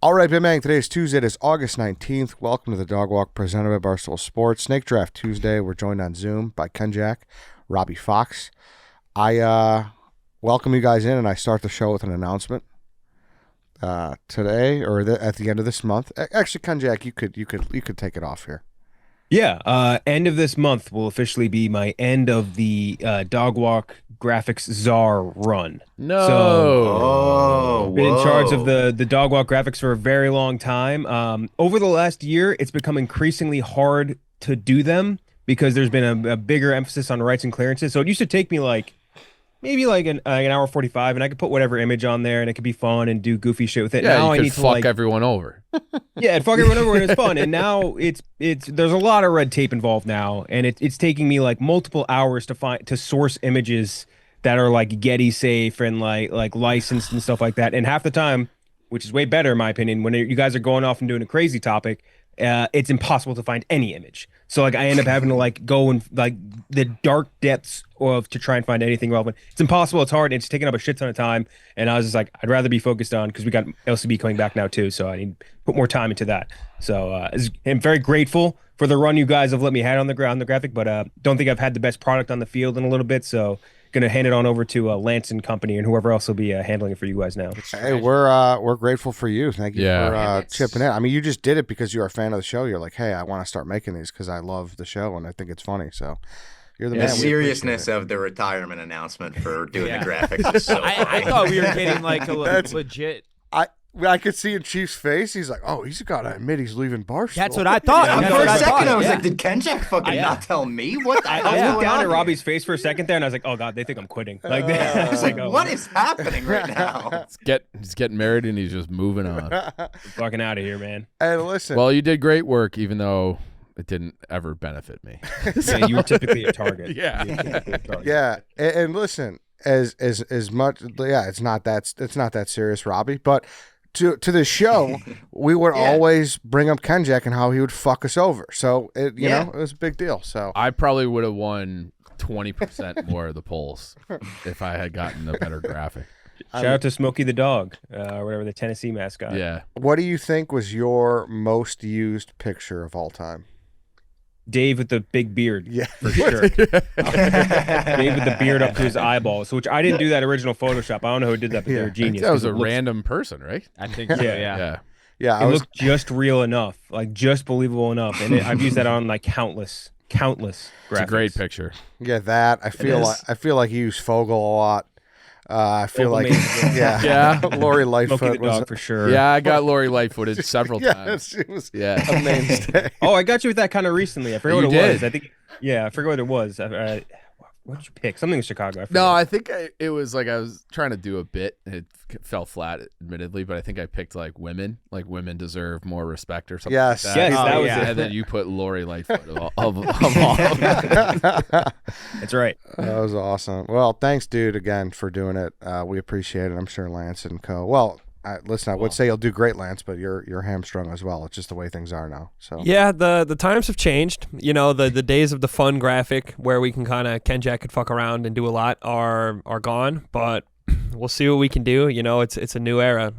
All right, Big Bang. Today is Tuesday. It is August 19th. Welcome to the Dog Walk presented by Barstool Sports. Snake Draft Tuesday. We're joined on Zoom by Kenjac, Robbie Fox. I welcome you guys in, and I start the show with an announcement. Today or at the end of this month. Actually, Kenjac, you could take it off here. Yeah, end of this month will officially be my end of the Dog Walk Graphics Czar run. No. So, been in charge of the Dog Walk graphics for a very long time. Over the last year, it's become increasingly hard to do them because there's been a bigger emphasis on rights and clearances. So it used to take me maybe an hour 45, and I could put whatever image on there, and it could be fun and do goofy shit with it. Yeah, now you I need could fuck to everyone over. Yeah, fuck everyone over, and it's fun. And now it's there's a lot of red tape involved now, and it's taking me multiple hours to source images that are Getty safe and like licensed and stuff like that. And half the time, which is way better in my opinion, when you guys are going off and doing a crazy topic, it's impossible to find any image. So I end up having to go in the dark depths to try and find anything relevant. It's impossible. It's hard. It's taking up a shit ton of time. And I was just I'd rather be focused on, because we got LCB coming back now too. So I need to put more time into that. So I'm very grateful for the run you guys have let me have on the graphic, but don't think I've had the best product on the field in a little bit. So gonna hand it on over to Lance and company and whoever else will be handling it for you guys now. Hey, we're grateful for you. Thank you for chipping in. I mean, you just did it because you're a fan of the show. You're like, hey, I want to start making these because I love the show and I think it's funny. So you're the man. The seriousness of the retirement announcement for doing the graphics is so I thought we were getting a legit. I could see in Chief's face. He's like, "Oh, he's got to admit he's leaving Barstool." That's what I thought. For a second, I was like, "Did Kenjac fucking not tell me what the hell?" I looked down at Robbie's face for a second there, and I was like, "Oh God, they think I'm quitting." I was like, oh, "What is happening right now?" He's getting married and he's just moving on. I'm fucking out of here, man. And listen, well, you did great work, even though it didn't ever benefit me. Yeah, you were typically a target. Yeah, and listen, as much, it's not that serious, Robbie, but. To the show, we would always bring up Kenjac and how he would fuck us over. So it was a big deal. So I probably would have won 20% more of the polls if I had gotten a better graphic. Shout out to Smokey the dog, whatever, the Tennessee mascot. Yeah. What do you think was your most used picture of all time? Dave with the big beard, for sure. Dave with the beard up to his eyeballs, which I didn't do that original Photoshop. I don't know who did that, but they're genius. That was a random person, right? I think so, yeah. It looked just real enough, just believable enough, and I've used that on countless graphics. It's a great picture. Yeah, that I feel like you use Fogel a lot. I feel like Lori Lightfoot Smokey the dog for sure. Yeah, I got Lori Lightfoot several times. It was a mainstay. Oh, I got you with that kind of recently. I forget what it was. I think I forget what it was. What did you pick? Something in Chicago. I think it was I was trying to do a bit. It fell flat, admittedly, but I think I picked women. Like women deserve more respect or something. Yes, like that. Yes, that was it. And then you put Lori Lightfoot of all of them. That's right. That was awesome. Well, thanks, dude, again for doing it. We appreciate it. I'm sure Lance and co. Well, listen, I would say you'll do great, Lance, but you're hamstrung as well. It's just the way things are now. So yeah, the times have changed. The days of the fun graphic where we can kind of Kenjac could fuck around and do a lot are gone. But we'll see what we can do. It's a new era.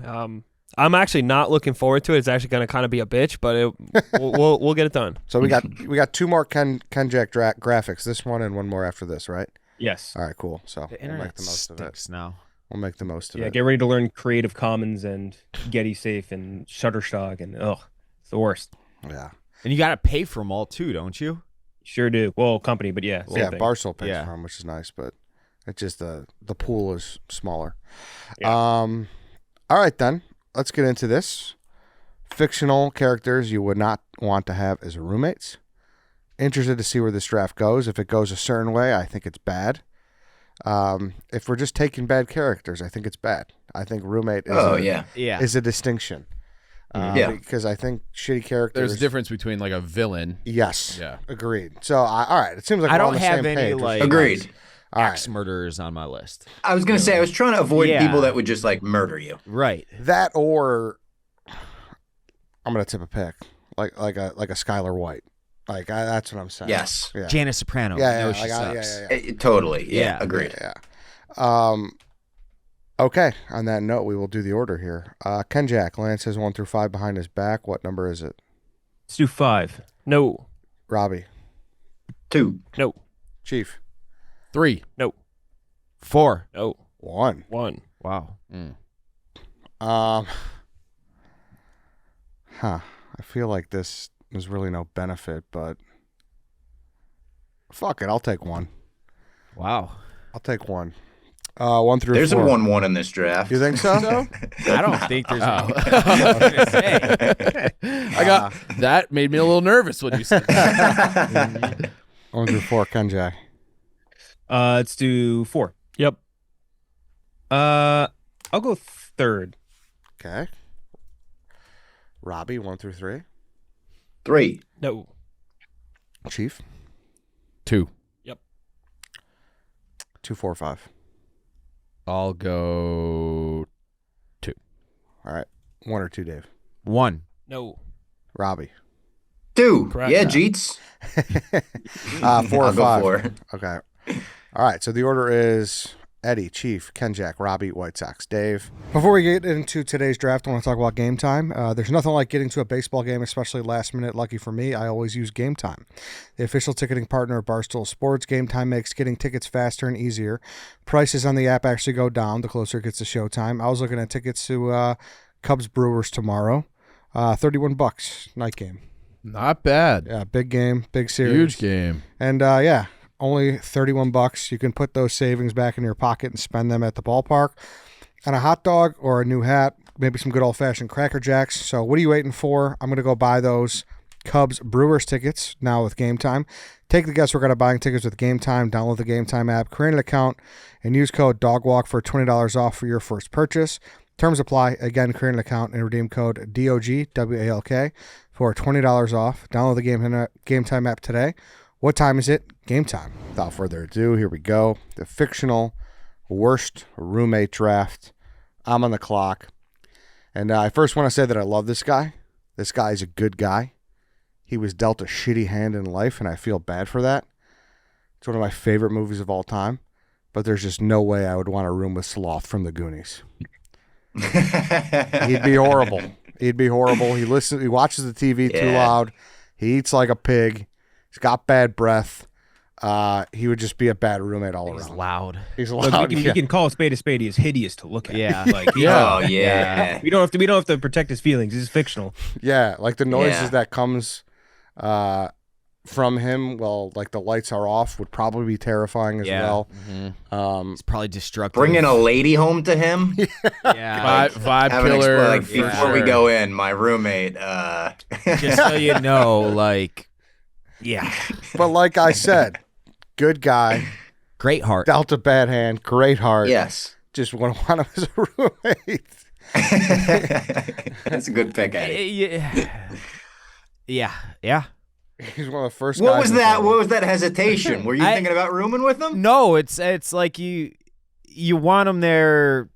I'm actually not looking forward to it. It's actually going to kind of be a bitch, but we'll get it done. So we got two more Kenjac graphics. This one and one more after this, right? Yes. All right, cool. So The we'll internet make the most of it stinks now. We'll make the most of it. Yeah, get ready to learn Creative Commons and Getty Safe and Shutterstock, and it's the worst. Yeah. And you got to pay for them all too, don't you? Sure do. Well, company, but same thing. Barstool pays for them, which is nice, but it's just the pool is smaller. Yeah. All right, then. Let's get into this. Fictional characters you would not want to have as roommates. Interested to see where this draft goes. If it goes a certain way, I think it's bad. If we're just taking bad characters, I think it's bad. I think roommate is a distinction. Because I think shitty characters. There's a difference between a villain. Yes. Yeah. Agreed. So, all right. It seems like I we're on don't the have same any page. Agreed. Axe murderers on my list. I was gonna say I was trying to avoid people that would just murder you. Right. That or I'm gonna tip a pick like a Skylar White. That's what I'm saying. Yes. Yeah. Janice Soprano. Yeah. She sucks. Totally. Yeah. Agreed. Yeah. Okay. On that note, we will do the order here. Kenjac, Lance has 1 through 5 behind his back. What number is it? Let's do 5. No. Robbie. 2. No. Chief. 3. No. 4. No. 1. 1. Wow. I feel like this is really no benefit, but fuck it. I'll take 1. Wow. I'll take 1. 1 through There's 4. a 1-1 in this draft. You think so? I don't think there's. Oh. I was gonna say. I got that made me a little nervous when you said that. 1 through 4, Kenjac. Let's do 4. Yep. I'll go 3rd. Okay. Robbie, 1 through 3. 3. No. Chief. 2. 2, 4, 5. I'll go 2. All right. 1 or 2, Dave. 1. No. Robbie. 2. Correct. Yeah, Jeets. 4 or I'll go 5. 4. Okay. All right. So the order is Eddie, Chief, Kenjac, Robbie, White Sox, Dave. Before we get into today's draft, I want to talk about Game Time. There's nothing like getting to a baseball game, especially last minute. Lucky for me, I always use Game Time. The official ticketing partner of Barstool Sports, Game Time makes getting tickets faster and easier. Prices on the app actually go down the closer it gets to showtime. I was looking at tickets to Cubs Brewers tomorrow. $31 night game. Not bad. Yeah, big game, big series. Huge game. And only $31. You can put those savings back in your pocket and spend them at the ballpark on a hot dog or a new hat, maybe some good old-fashioned Cracker Jacks. So what are you waiting for? I'm going to go buy those Cubs Brewers tickets now with Game Time. Take the guesswork out of buying tickets with Game Time. Download the Game Time app, create an account, and use code DOGWALK for $20 off for your first purchase. Terms apply. Again, create an account and redeem code DOGWALK for $20 off. Download the Game Time app today. What time is it? Game time. Without further ado, here we go. The fictional worst roommate draft. I'm on the clock. And I first want to say that I love this guy. This guy is a good guy. He was dealt a shitty hand in life, and I feel bad for that. It's one of my favorite movies of all time. But there's just no way I would want to room with Sloth from the Goonies. He'd be horrible. He'd be horrible. He watches the TV too loud. He eats like a pig. He's got bad breath. He would just be a bad roommate all around. He's loud. He's Look, loud. we can call a spade a spade. He is hideous to look at. Yeah. Like, Oh, yeah. we don't have to protect his feelings. This is fictional. Yeah, like the noises Yeah. that comes from him while like the lights are off would probably be terrifying as well. He's probably destructive. Bringing a lady home to him. Yeah. Vibe Have an killer. like, for before we sure. go in, my roommate. Just so you know, like, yeah. But like I said, good guy, Great heart. dealt a bad hand, great heart. Yes. Just want him as a roommate. That's a good pick, Eddie. Yeah. He's one of the first What guys was in that? town. What was that hesitation? Were you thinking about rooming with him? No, it's like you want him there,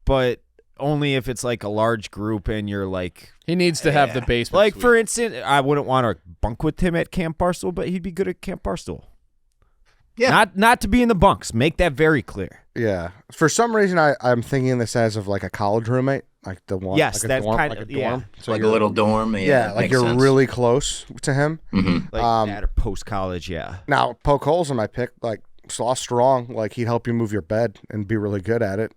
but only if it's like a large group and you're like, He needs to have the basement. like suite. for instance, I wouldn't want to bunk with him at Camp Barstool, but he'd be good at Camp Barstool. Yeah. Not to be in the bunks. Make that very clear. Yeah. For some reason, I'm thinking this as of like a college roommate, like the one. Yes, like a that's dorm, kind like of- a dorm. So Like a you're- little dorm. Yeah, that like makes you're sense. really close to him. Mhm. Like that or post college, yeah. Now, poke holes in my pick. Like Sloth strong. Like he'd help you move your bed and be really good at it.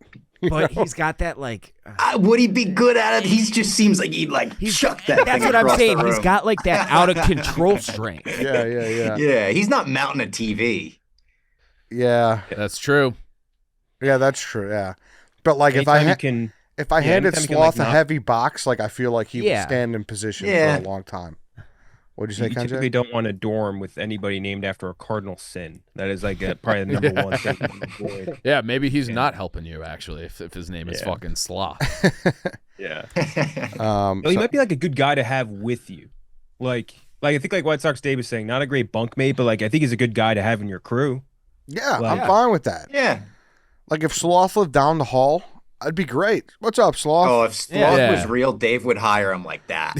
But he's got that like Would he be good at it? He just seems like he'd like chuck that that's thing what I'm across saying. the He's room. got like that out of control strength. Yeah. Yeah, he's not mounting a TV. Yeah. That's true. Yeah, that's true. Yeah. But like if Anytime I you can, handed anytime you can, Sloth like, a not- heavy box, like I feel like he would Yeah. stand in position Yeah. for a long time. What'd you say, you typically Kenjac? don't want a dorm with anybody named after a cardinal sin. That is like probably the number one thing to avoid. Yeah, maybe he's not helping you actually. If his name is Yeah. fucking Sloth. Yeah. Um, Well, he so- might be like a good guy to have with you. Like I think like White Sox Dave was saying, not a great bunkmate, but like I think he's a good guy to have in your crew. yeah, Like- I'm fine with that. Yeah. Like if Sloth lived down the hall, I'd be great. What's up, Sloth? Oh, if Sloth Yeah. was real, Dave would hire him like that.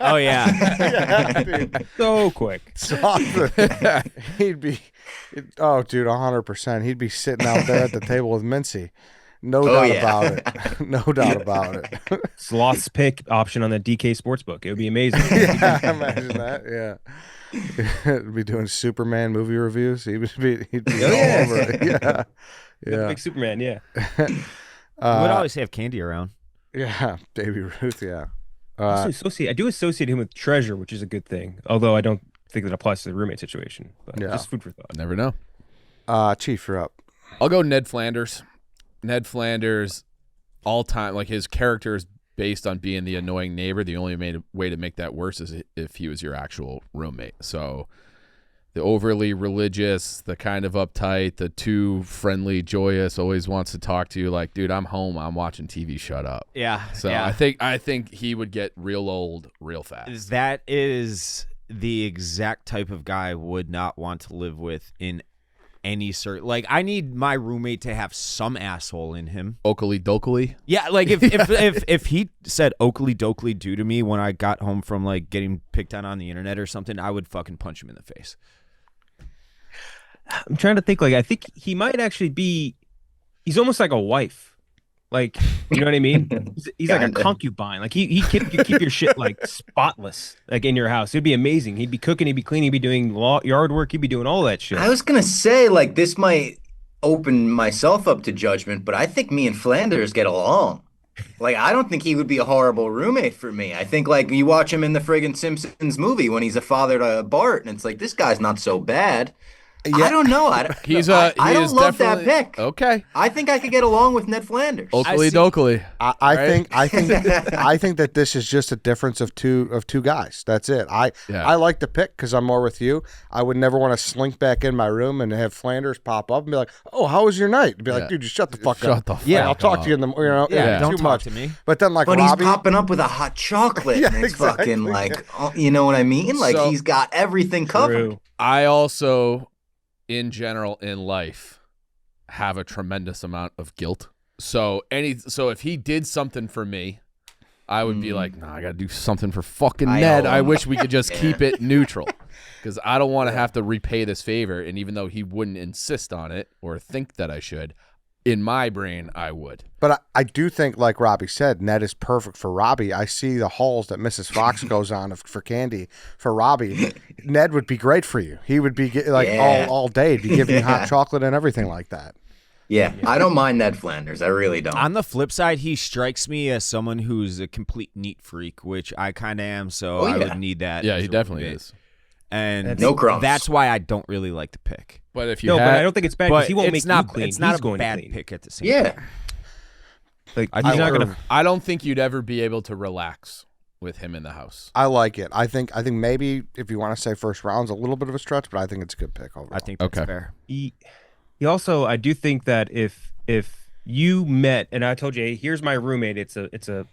Oh yeah. Yeah, dude. So quick. Sloth, he'd be, oh, dude, 100%. He'd be sitting out there at the table with Mincy. No Oh, doubt yeah. about it. No doubt about it. Sloth's pick option on the DK Sportsbook. It would be amazing. Yeah, imagine that. Yeah. He'd be doing Superman movie reviews. He'd be Oh, all yeah. over it. Yeah. Yeah. Big Superman, yeah. We would always have Candy around. Yeah. Baby Ruth. Yeah. I do associate him with Treasure, which is a good thing. Although I don't think that applies to the roommate situation. But Yeah. just food for thought. Never know. Chief, you're up. I'll go Ned Flanders. Ned Flanders, all time, like his character is based on being the annoying neighbor. The only way to make that worse is if he was your actual roommate. So the overly religious, the kind of uptight, the too friendly, joyous, always wants to talk to you like, dude, I'm home, I'm watching TV, shut up. Yeah. So yeah. I think he would get real old real fast. That is the exact type of guy I would not want to live with in any certain. Like, I need my roommate to have some asshole in him. Oakley dokley. Yeah, like if he said Oakley dokley due to me when I got home from like getting picked on the internet or something, I would fucking punch him in the face. I'm trying to think. Like, I think he might actually be. He's almost like a wife. Like, you know what I mean? He's like a Kinda. concubine. Like you keep your shit like spotless, like in your house. It'd be amazing. He'd be cooking. He'd be cleaning. He'd be doing yard work. He'd be doing all that shit. I was gonna say, like, this might open myself up to judgment, but I think me and Flanders get along. Like, I don't think he would be a horrible roommate for me. I think, like, you watch him in the friggin' Simpsons movie when he's a father to Bart, and it's like, this guy's not so bad. Yeah. I don't know. I don't love that pick. Okay. I think I could get along with Ned Flanders. Oakley dokley. I think that this is just a difference of two guys. That's it. I like the pick because I'm more with you. I would never want to slink back in my room and have Flanders pop up and be like, "Oh, how was your night?" And be like, "Dude, just shut the fuck up." Shut the fuck Yeah, I'll talk up. to you in the Don't too talk much to me. But then like But Robbie, he's popping up with a hot chocolate, Yeah, and it's exactly. fucking like, you know what I mean? Like, So- he's got everything covered. True. I also, in general, in life, have a tremendous amount of guilt. So if he did something for me, I would be like, nah, I gotta do something for fucking I Ned. owe I him. wish we could just Yeah. keep it neutral. Because I don't want to have to repay this favor. And even though he wouldn't insist on it or think that I should, in my brain, I would. But I do think, like Robbie said, Ned is perfect for Robbie. I see the halls that Mrs. Fox goes on for candy for Robbie. Ned would be great for you. He would be like Yeah. all day. He'd be giving you hot Yeah. chocolate and everything like that. Yeah, I don't mind Ned Flanders. I really don't. On the flip side, he strikes me as someone who's a complete neat freak, which I kind of am. So Oh, I yeah. would need that. Yeah, as he a definitely roommate. is. And No crumbs. That's why I don't really like the pick. But if you No, had, but I don't think it's bad because But he won't it's make not. you clean. It's not He's a going bad to clean. pick at the same yeah. time. Like, I he's think not we're- gonna. I don't think you'd ever be able to relax with him in the house. I like it. I think maybe if you want to say first round's a little bit of a stretch, but I think it's a good pick overall. I think that's Okay. fair. He also, I do think that if you met and I told you, hey, here's my roommate, it's a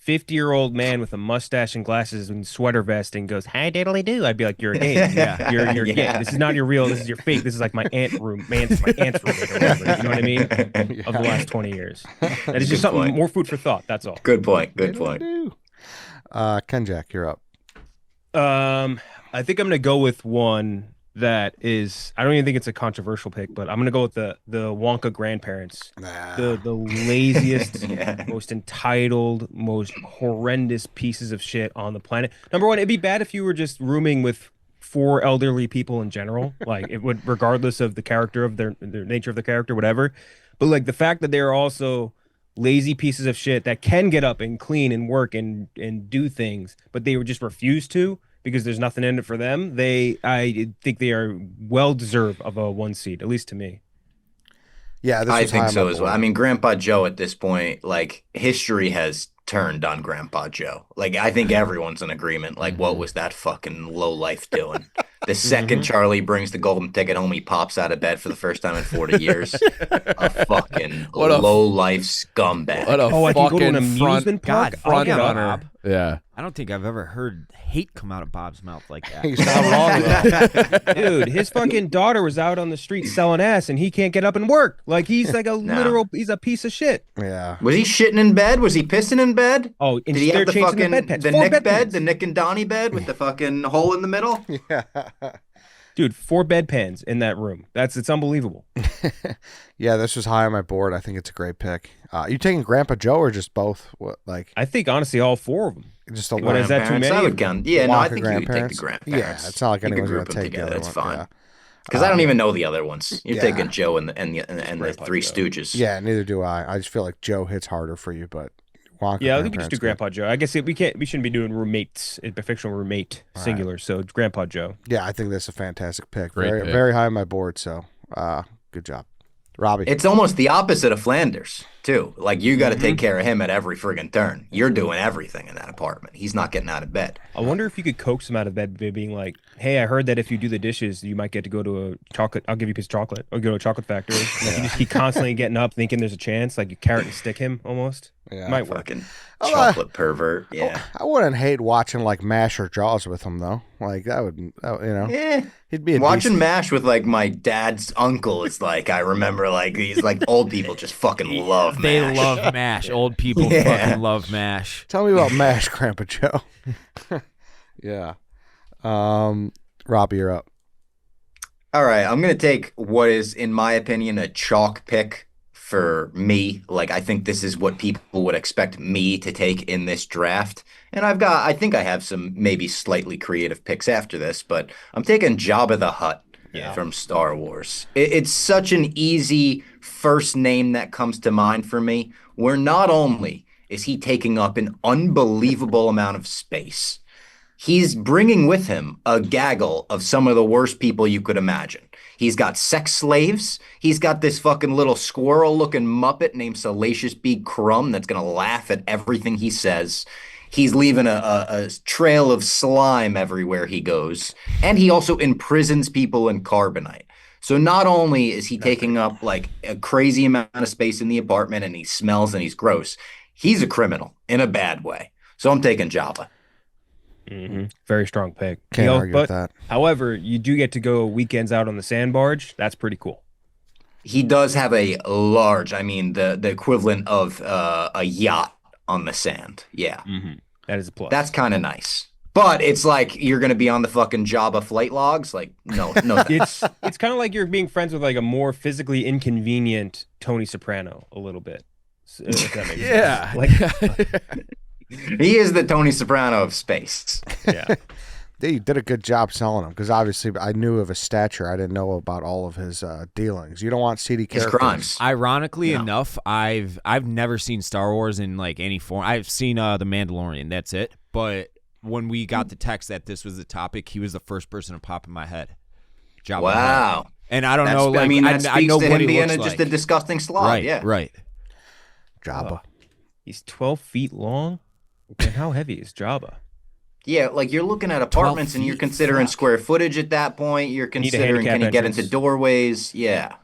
50-year-old man with a mustache and glasses and sweater vest and goes, "Hi, diddly do," I'd be like, "You're a game. Yeah. You're Yeah. gay. This is not your real. This is your fake. This is like my aunt's roommate or whatever. You know what I mean? Of the last 20 years. That is just Good something point. more food for thought. That's all. Good point. Good point. Kenjac, you're up. I think I'm gonna go with one that is. I don't even think it's a controversial pick, but I'm gonna go with the Wonka grandparents. The laziest, Yeah. most entitled, most horrendous pieces of shit on the planet. Number one, it'd be bad if you were just rooming with 4 elderly people in general. Like, it would, regardless of the character of their nature of the character, whatever. But like the fact that they're also lazy pieces of shit that can get up and clean and work and do things, but they would just refuse to because there's nothing in it for them. I think they are well deserved of a 1 seed, at least to me. Yeah, this I was high think on so my as well. board. I mean, Grandpa Joe at this point, like, history has turned on Grandpa Joe. Like, I think everyone's in agreement. Like, what was that fucking low life doing? The second Charlie brings the golden ticket home, he pops out of bed for the first time in 40 years. A fucking What a- low life scumbag. What a Oh, I can go to an fucking front, amusement park. God, I'll front get up. runner. Yeah. I don't think I've ever heard hate come out of Bob's mouth like that. He's not wrong though. Dude, his fucking daughter was out on the street selling ass, and he can't get up and work. Like, he's like a he's a piece of shit. Yeah. Was he shitting in bed? Was he pissing in bed? Oh, and Did he they're have the changing fucking the bed pants. the 4 Nick bed bed, pants. the Nick and Donnie bed with the fucking hole in the middle? Yeah. Dude, 4 bedpans in that room. It's unbelievable. Yeah, this was high on my board. I think it's a great pick. You taking Grandpa Joe or just both? What, like I think honestly all 4 of them. just a What is that, too Grandparents, many? I would count. Yeah, no, I block of think you would take the grandparents? grandparents. Yeah, it's not like You could anyone's group gonna them take the together. other That's one. fine. Yeah. Because I don't even know the other ones. You're yeah. taking Joe and the Grandpa Three Joe. Stooges. Yeah, neither do I. I just feel like Joe hits harder for you, but Wonka Yeah, I think we just do grandparents Grandpa Joe. I guess we shouldn't be doing roommates, a fictional roommate, singular. So it's Grandpa Joe. good. Yeah, I think that's a fantastic pick. Great Very pick. very high on my board. So good job, Robbie. It's almost the opposite of Flanders, too. Like, you got to take care of him at every friggin' turn. You're doing everything in that apartment. He's not getting out of bed. I wonder if you could coax him out of bed by being like, "Hey, I heard that if you do the dishes, you might get to go to a chocolate. I'll give you a piece of chocolate, or go to a chocolate factory." Like, you just keep constantly getting up, thinking there's a chance. Like you carrot and stick him almost. Yeah. Might work. Fucking Oh, chocolate pervert. Yeah. I wouldn't hate watching like MASH or Jaws with him though. Like that would, Yeah. he'd be a Watching decent- MASH with like my dad's uncle is like, I remember like these like old people just fucking love They MASH. love MASH. Old people Yeah. fucking love MASH. Tell me about MASH, Grandpa Joe. Yeah. Robbie, you're up. All right, I'm gonna take what is, in my opinion, a chalk pick for me. Like, I think this is what people would expect me to take in this draft. And I think I have some maybe slightly creative picks after this, but I'm taking Jabba the Hutt from Star Wars. It's such an easy first name that comes to mind for me, where not only is he taking up an unbelievable amount of space, he's bringing with him a gaggle of some of the worst people you could imagine. He's got sex slaves. He's got this fucking little squirrel-looking muppet named Salacious B. Crumb that's going to laugh at everything he says. He's leaving a trail of slime everywhere he goes. And he also imprisons people in carbonite. So not only is he taking up like a crazy amount of space in the apartment and he smells and he's gross, he's a criminal in a bad way. So I'm taking Jabba. Very strong pick. Can't argue with that. However, you do get to go weekends out on the sand barge. That's pretty cool. He does have a large, I mean, the equivalent of a yacht on the sand. Yeah. That is a plus. That's kind of nice. But it's like you're going to be on the fucking Jabba flight logs. Like, no. it's kind of like you're being friends with like a more physically inconvenient Tony Soprano a little bit. If that makes sense. Like, He is the Tony Soprano of space. yeah. They did a good job selling him because obviously I knew of his stature. I didn't know about all of his dealings. You don't want seedy His characters. crimes. Ironically No. enough, I've never seen Star Wars in like any form. I've seen The Mandalorian. That's it. But when we got the text that this was the topic, he was the first person to pop in my head. Jabba the Hutt. Wow. And I don't know. Like, I mean, that I speaks know to what him he being looks just like. a disgusting slob. Right. Yeah. Right. Jabba. He's 12 feet long. And how heavy is Jabba? Yeah, like you're looking at apartments and you're feet, considering fuck. square footage at that point. You're Need a considering, handicap can you get entrance. into doorways? Yeah.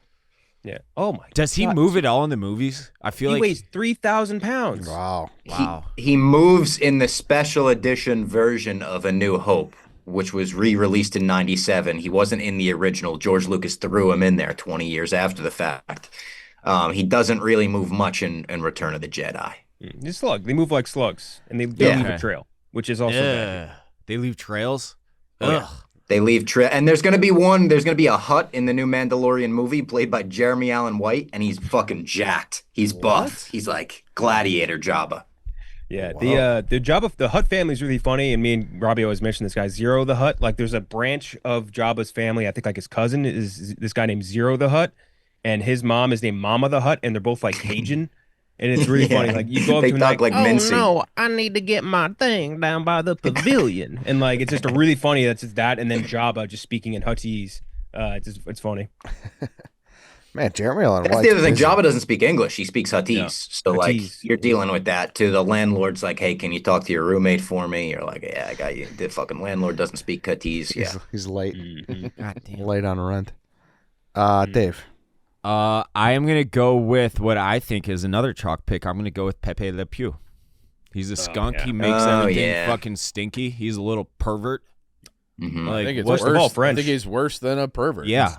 Yeah. Oh my. Does he God. move at all in the movies? I feel He like weighs 3,000 pounds. Wow. wow. He moves in the special edition version of A New Hope, which was re-released in 97. He wasn't in the original. George Lucas threw him in there 20 years after the fact. He doesn't really move much in Return of the Jedi. They're slug. They move like slugs, and they Yeah. leave a trail, which is also bad. They leave trails. Oh, yeah. Ugh. They leave and there's gonna be a Hutt in the new Mandalorian movie played by Jeremy Allen White, and he's fucking jacked. He's buff. He's like Gladiator Jabba. Yeah, the Jabba, the Hutt family is really funny, and me and Robbie always mention this guy Zero the Hutt. Like, there's a branch of Jabba's family. I think like his cousin is this guy named Zero the Hutt, and his mom is named Mama the Hutt, and they're both like Cajun. And it's really Yeah. funny. Like, you go up They to him talk like oh Mincy. no, I need to get my thing down by the pavilion. And like, it's just a really funny. That's just that, and then Jabba just speaking in Huttese. It's funny. Man, Jeremy Allen That's White's the other thing. busy. Jabba doesn't speak English. He speaks Huttese. No. So like Huttese. you're dealing with that too. The landlord's like, hey, can you talk to your roommate for me? You're like, yeah, I got you. The fucking landlord doesn't speak Huttese. Yeah. He's late. God damn. Late on rent. Dave. I am gonna go with what I think is another chalk pick. I'm gonna go with Pepe Le Pew. He's a skunk. yeah. He makes Oh, everything yeah. fucking stinky. He's a little pervert. Mhm. Like, I think it's what- Worst of all, worse. I French. think he's worse than a pervert. yeah.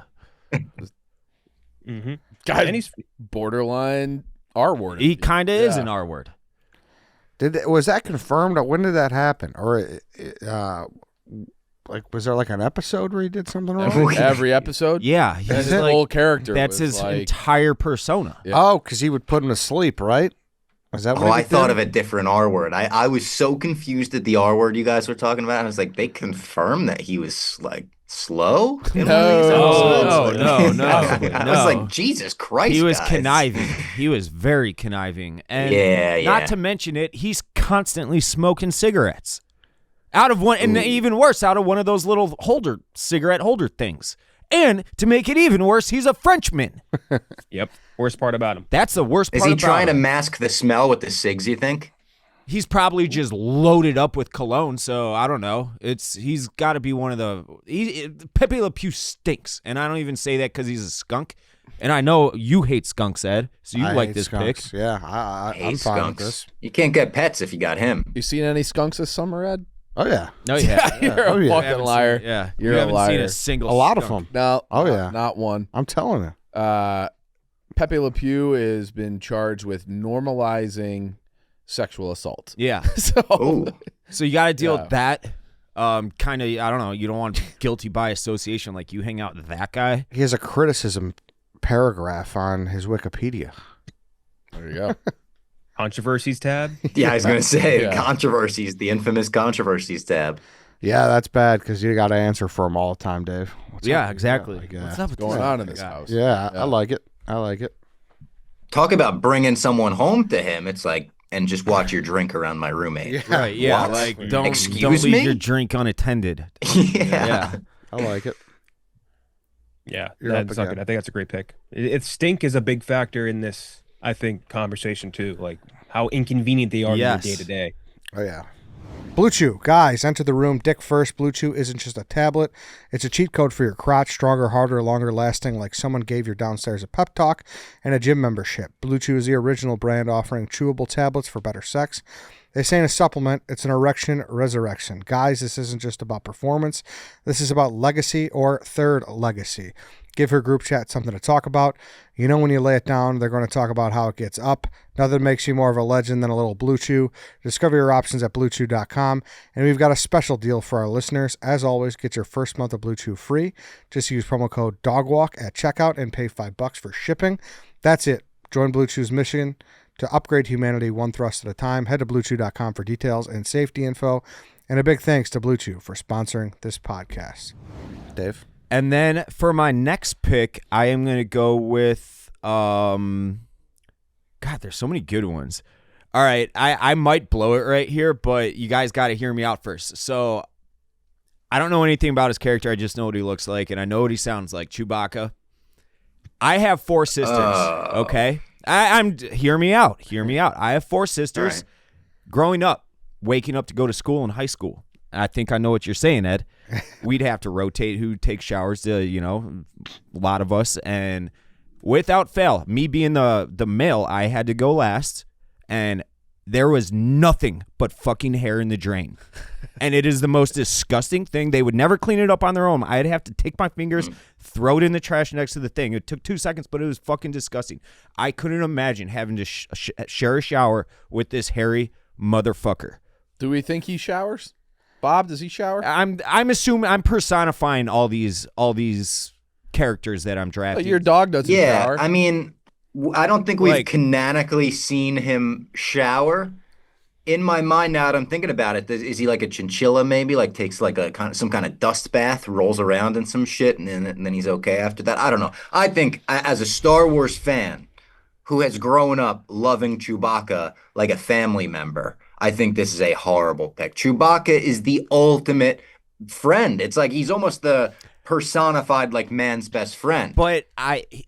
Mm-hmm. Guy, And he's borderline R word. He kind of is Yeah. an R word. Was that confirmed? When did that happen? Or Like, was there like an episode where he did something wrong? Every episode. Yeah, That's he's his like, whole character. that's was his like, entire persona. Yeah. Oh, because he would put him to sleep, right? Was that what Oh, he I did? thought of a different R word. I was so confused at the R word you guys were talking about. I was like, they confirmed that he was like slow in one of these No. episodes? No, I was no. like, Jesus Christ, He was guys. conniving. He was very conniving. And Yeah, not yeah. to mention it, he's constantly smoking cigarettes. Out of one, and even worse, out of one of those little cigarette holder things. And to make it even worse, he's a Frenchman. Yep. Worst part about him. That's the worst part Is he about trying to him. mask the smell with the cigs, you think? He's probably just loaded up with cologne, so I don't know. He's got to be one of the Pepe Le Pew stinks, and I don't even say that because he's a skunk. And I know you hate skunks, Ed, so you I like hate this skunks. pick. Yeah, I I'm hate fine with skunks. this. You can't get pets if you got him. You seen any skunks this summer, Ed? Oh yeah, No, yeah, You're Oh, a yeah. fucking liar. Yeah, You're you a haven't seen liar. a single. a lot of skunk. them. No. Oh, yeah. Not one. I'm telling you. Pepe Le Pew has been charged with normalizing sexual assault. Yeah, Oh, so you got to deal Yeah. with that. Kind of, I don't know. You don't want to be guilty by association, like you hang out with that guy. He has a criticism paragraph on his Wikipedia. There you go. Controversies tab. yeah, I was going to say, Yeah. controversies, the infamous controversies tab. Yeah, that's bad because you got to answer for him all the time, Dave. What's Yeah, up? exactly. Like, What's up with Going this on in guy? this house. Yeah, Yeah. I like it. I like it. Talk about bringing someone home to him. It's like, and just watch your drink around my roommate. Yeah, Right, yeah, What? like don't Excuse leave me? your drink unattended. Yeah. I like it. Yeah, You're up that's not again. good. I think that's a great pick. Stink is a big factor in this, I think, conversation too. Like how inconvenient they are Yes. to your day to day. Oh yeah. BlueChew. Guys, enter the room dick first. BlueChew isn't just a tablet. It's a cheat code for your crotch. Stronger, harder, longer lasting, like someone gave your downstairs a pep talk and a gym membership. BlueChew is the original brand offering chewable tablets for better sex. This ain't a supplement. It's an erection resurrection. Guys, this isn't just about performance. This is about legacy or third legacy. Give her group chat something to talk about. You know when you lay it down, they're going to talk about how it gets up. Nothing makes you more of a legend than a little BlueChew. Discover your options at BlueChew.com. And we've got a special deal for our listeners. As always, get your first month of BlueChew free. Just use promo code DOGWALK at checkout and pay $5 for shipping. That's it. Join BlueChew's mission to upgrade humanity one thrust at a time. Head to BlueChew.com for details and safety info. And a big thanks to BlueChew for sponsoring this podcast. Dave? And then for my next pick, I am going to go with, God, there's so many good ones. All right, I might blow it right here, but you guys got to hear me out first. So I don't know anything about his character. I just know what he looks like, and I know what he sounds like, Chewbacca. I have 4 sisters, okay? I'm hear me out. Hear me out. I have 4 sisters. All right. Growing up, waking up to go to school in high school. I think I know what you're saying, Ed. We'd have to rotate who takes showers to, a lot of us. And without fail, me being the male, I had to go last. And there was nothing but fucking hair in the drain. And it is the most disgusting thing. They would never clean it up on their own. I'd have to take my fingers, throw it in the trash next to the thing. It took 2 seconds, but it was fucking disgusting. I couldn't imagine having to share a shower with this hairy motherfucker. Do we think he showers? Bob, does he shower? I'm assuming I'm personifying all these characters that I'm Oh, drafting. your dog doesn't Yeah, shower. I mean, I don't think we've Like- canonically seen him shower. In my mind now that I'm thinking about it, is he like a chinchilla maybe? Like takes like some kind of dust bath, rolls around in some shit, and then he's okay after that? I don't know. I think as a Star Wars fan who has grown up loving Chewbacca like a family member, I think this is a horrible pick. Chewbacca is the ultimate friend. It's like he's almost the personified like man's best friend. But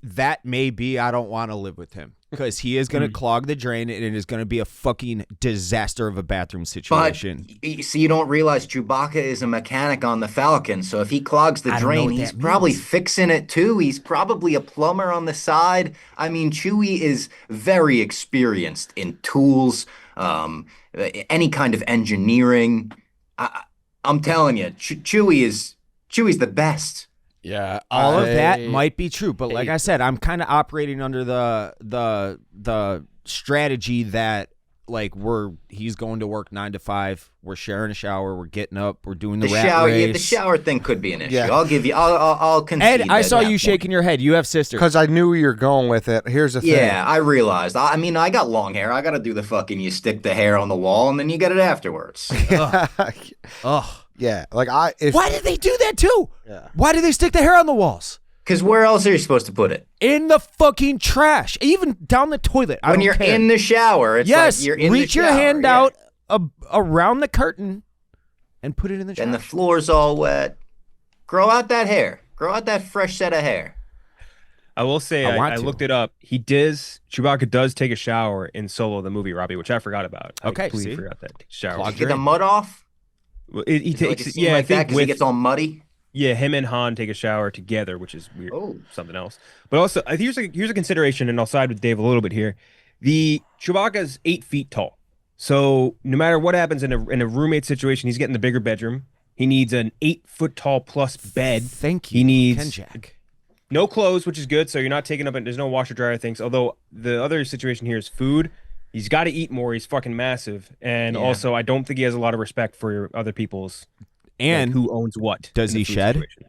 that may be I don't want to live with him because he is going to clog the drain and it is going to be a fucking disaster of a bathroom But situation. so you don't realize Chewbacca is a mechanic on the Falcon. So if he clogs the I don't know drain, what he's that probably means. fixing it too. He's probably a plumber on the side. I mean, Chewie is very experienced in tools, any kind of engineering. I'm telling you, Chewie's the best. yeah, All of that I- might be true, but like I said, I'm kind of operating under the strategy that like he's going to work 9 to 5. We're sharing a shower. We're getting up. We're doing the rat shower. race. Yeah, the shower thing could be an issue. Yeah. I'll give you. I'll concede. Ed, I saw that you point. shaking your head. You have sisters. Because I knew you were going with it. Here's the thing. Yeah, I realized. I mean, I got long hair. I got to do the fucking. You stick the hair on the wall and then you get it afterwards. Ugh. Yeah, like Why did they do that too? Yeah. Why did they stick the hair on the walls? Because where else are you supposed to put it? In the fucking trash, even down the toilet. I When don't you're care. in the shower, it's yes, like you're in reach the your shower, hand yeah. out around the curtain and put it in the trash. And the floor's all wet. Grow out that hair. Grow out that fresh set of hair. I will say, I looked it up. Chewbacca does take a shower in Solo, the movie, Robbie, which I forgot about. I Okay, completely see? forgot that shower. Clog Get the mud off. Well, he Is it like takes, a scene yeah, like I think that 'cause with, he gets all muddy. yeah, him and Han take a shower together, which is weird. Oh. Something else. But also, here's a consideration, and I'll side with Dave a little bit here. The Chewbacca's 8 feet tall, so no matter what happens in a roommate situation, he's getting the bigger bedroom. He needs an 8-foot tall plus bed. Thank you. He needs Kenjac. no clothes, which is good. So you're not taking up, there's no washer dryer things. Although the other situation here is food. He's got to eat more. He's fucking massive, and also I don't think he has a lot of respect for other people's. And who owns what? does in the he food shed? situation.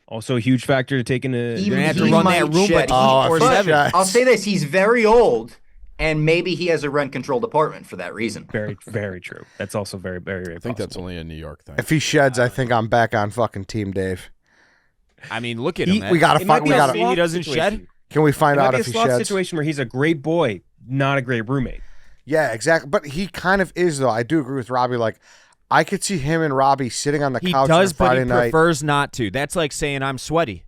Also a huge factor to taking a. You're gonna have to He run might that room, shed. but Oh, But shit. I'll say this: he's very old, and maybe he has a rent-controlled apartment for that reason. Very, very true. That's also very, very, very I think that's possible. only a New York thing. if he sheds, I think I'm back on fucking Team Dave. I mean, look at him. We gotta It might find. be We a gotta. sloth He doesn't situation. shed? Can we find It might out be a if he sloth sheds? situation where he's a great boy, not a great roommate. Yeah, exactly. But he kind of is, though. I do agree with Robbie. Like, I could see him and Robbie sitting on the He couch does, on but Friday he night. prefers not to. That's like saying I'm sweaty.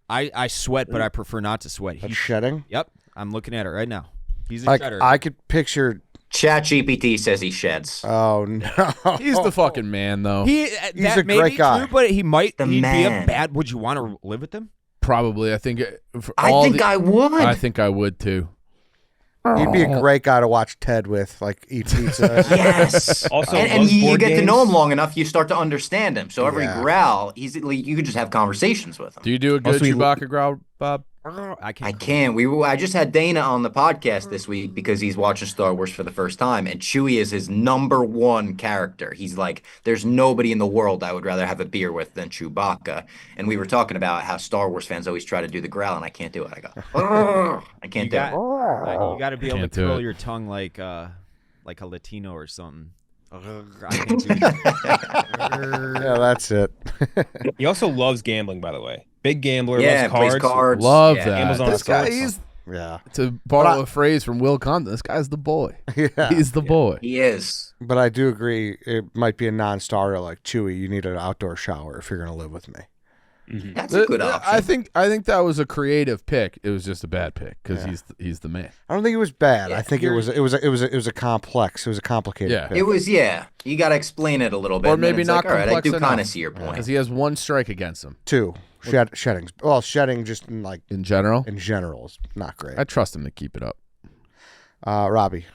I sweat, but I prefer not to sweat. That's shedding. Yep, I'm looking at it right now. He's a Like, shedder. I could picture. ChatGPT says he sheds. Oh no, He's the fucking man, though. He's a may great be guy. True, but he might. The He'd be a man. bad. Would you want to live with him? Probably. I think. I would. I think I would too. He'd be a great guy to watch Ted with, like eat pizza. Yes. Also, and loves you board get to games. know him long enough, you start to understand him. So every Yeah. growl, you could just have conversations with him. Do you do a good Also, he- Chewbacca growl, Bob? I can't. I can't. I just had Dana on the podcast this week because he's watching Star Wars for the first time, and Chewie is his #1 character. He's like, there's nobody in the world I would rather have a beer with than Chewbacca. And we were talking about how Star Wars fans always try to do the growl, and I can't do it. I go, "Urgh." I can't You do got, it. you got to be able to Can't do curl it. your tongue like a Latino or something. I can't do that. Yeah, that's it. He also loves gambling, by the way. Big gambler. Yeah, loves plays cards. cards. Love Yeah, that. Gambles on This sports. guy, he's Yeah, to borrow But a phrase from Will Condon. This guy's the boy. yeah. He's the boy. He is. But I do agree. It might be a non-starter like Chewy. You need an outdoor shower if you're going to live with me. That's a good option. I think that was a creative pick. It was just a bad pick because he's the man. I don't think it was bad. Yeah, I think it was a complex. It was a complicated. Yeah. pick. It was, yeah. You got to explain it a little bit. Or and then maybe it's not like, all right, I complex do kind enough. of see your point. Because he has one strike against him 2 sheddings. Well, shedding just in in general. in general is not great. I trust him to keep it up. Robbie.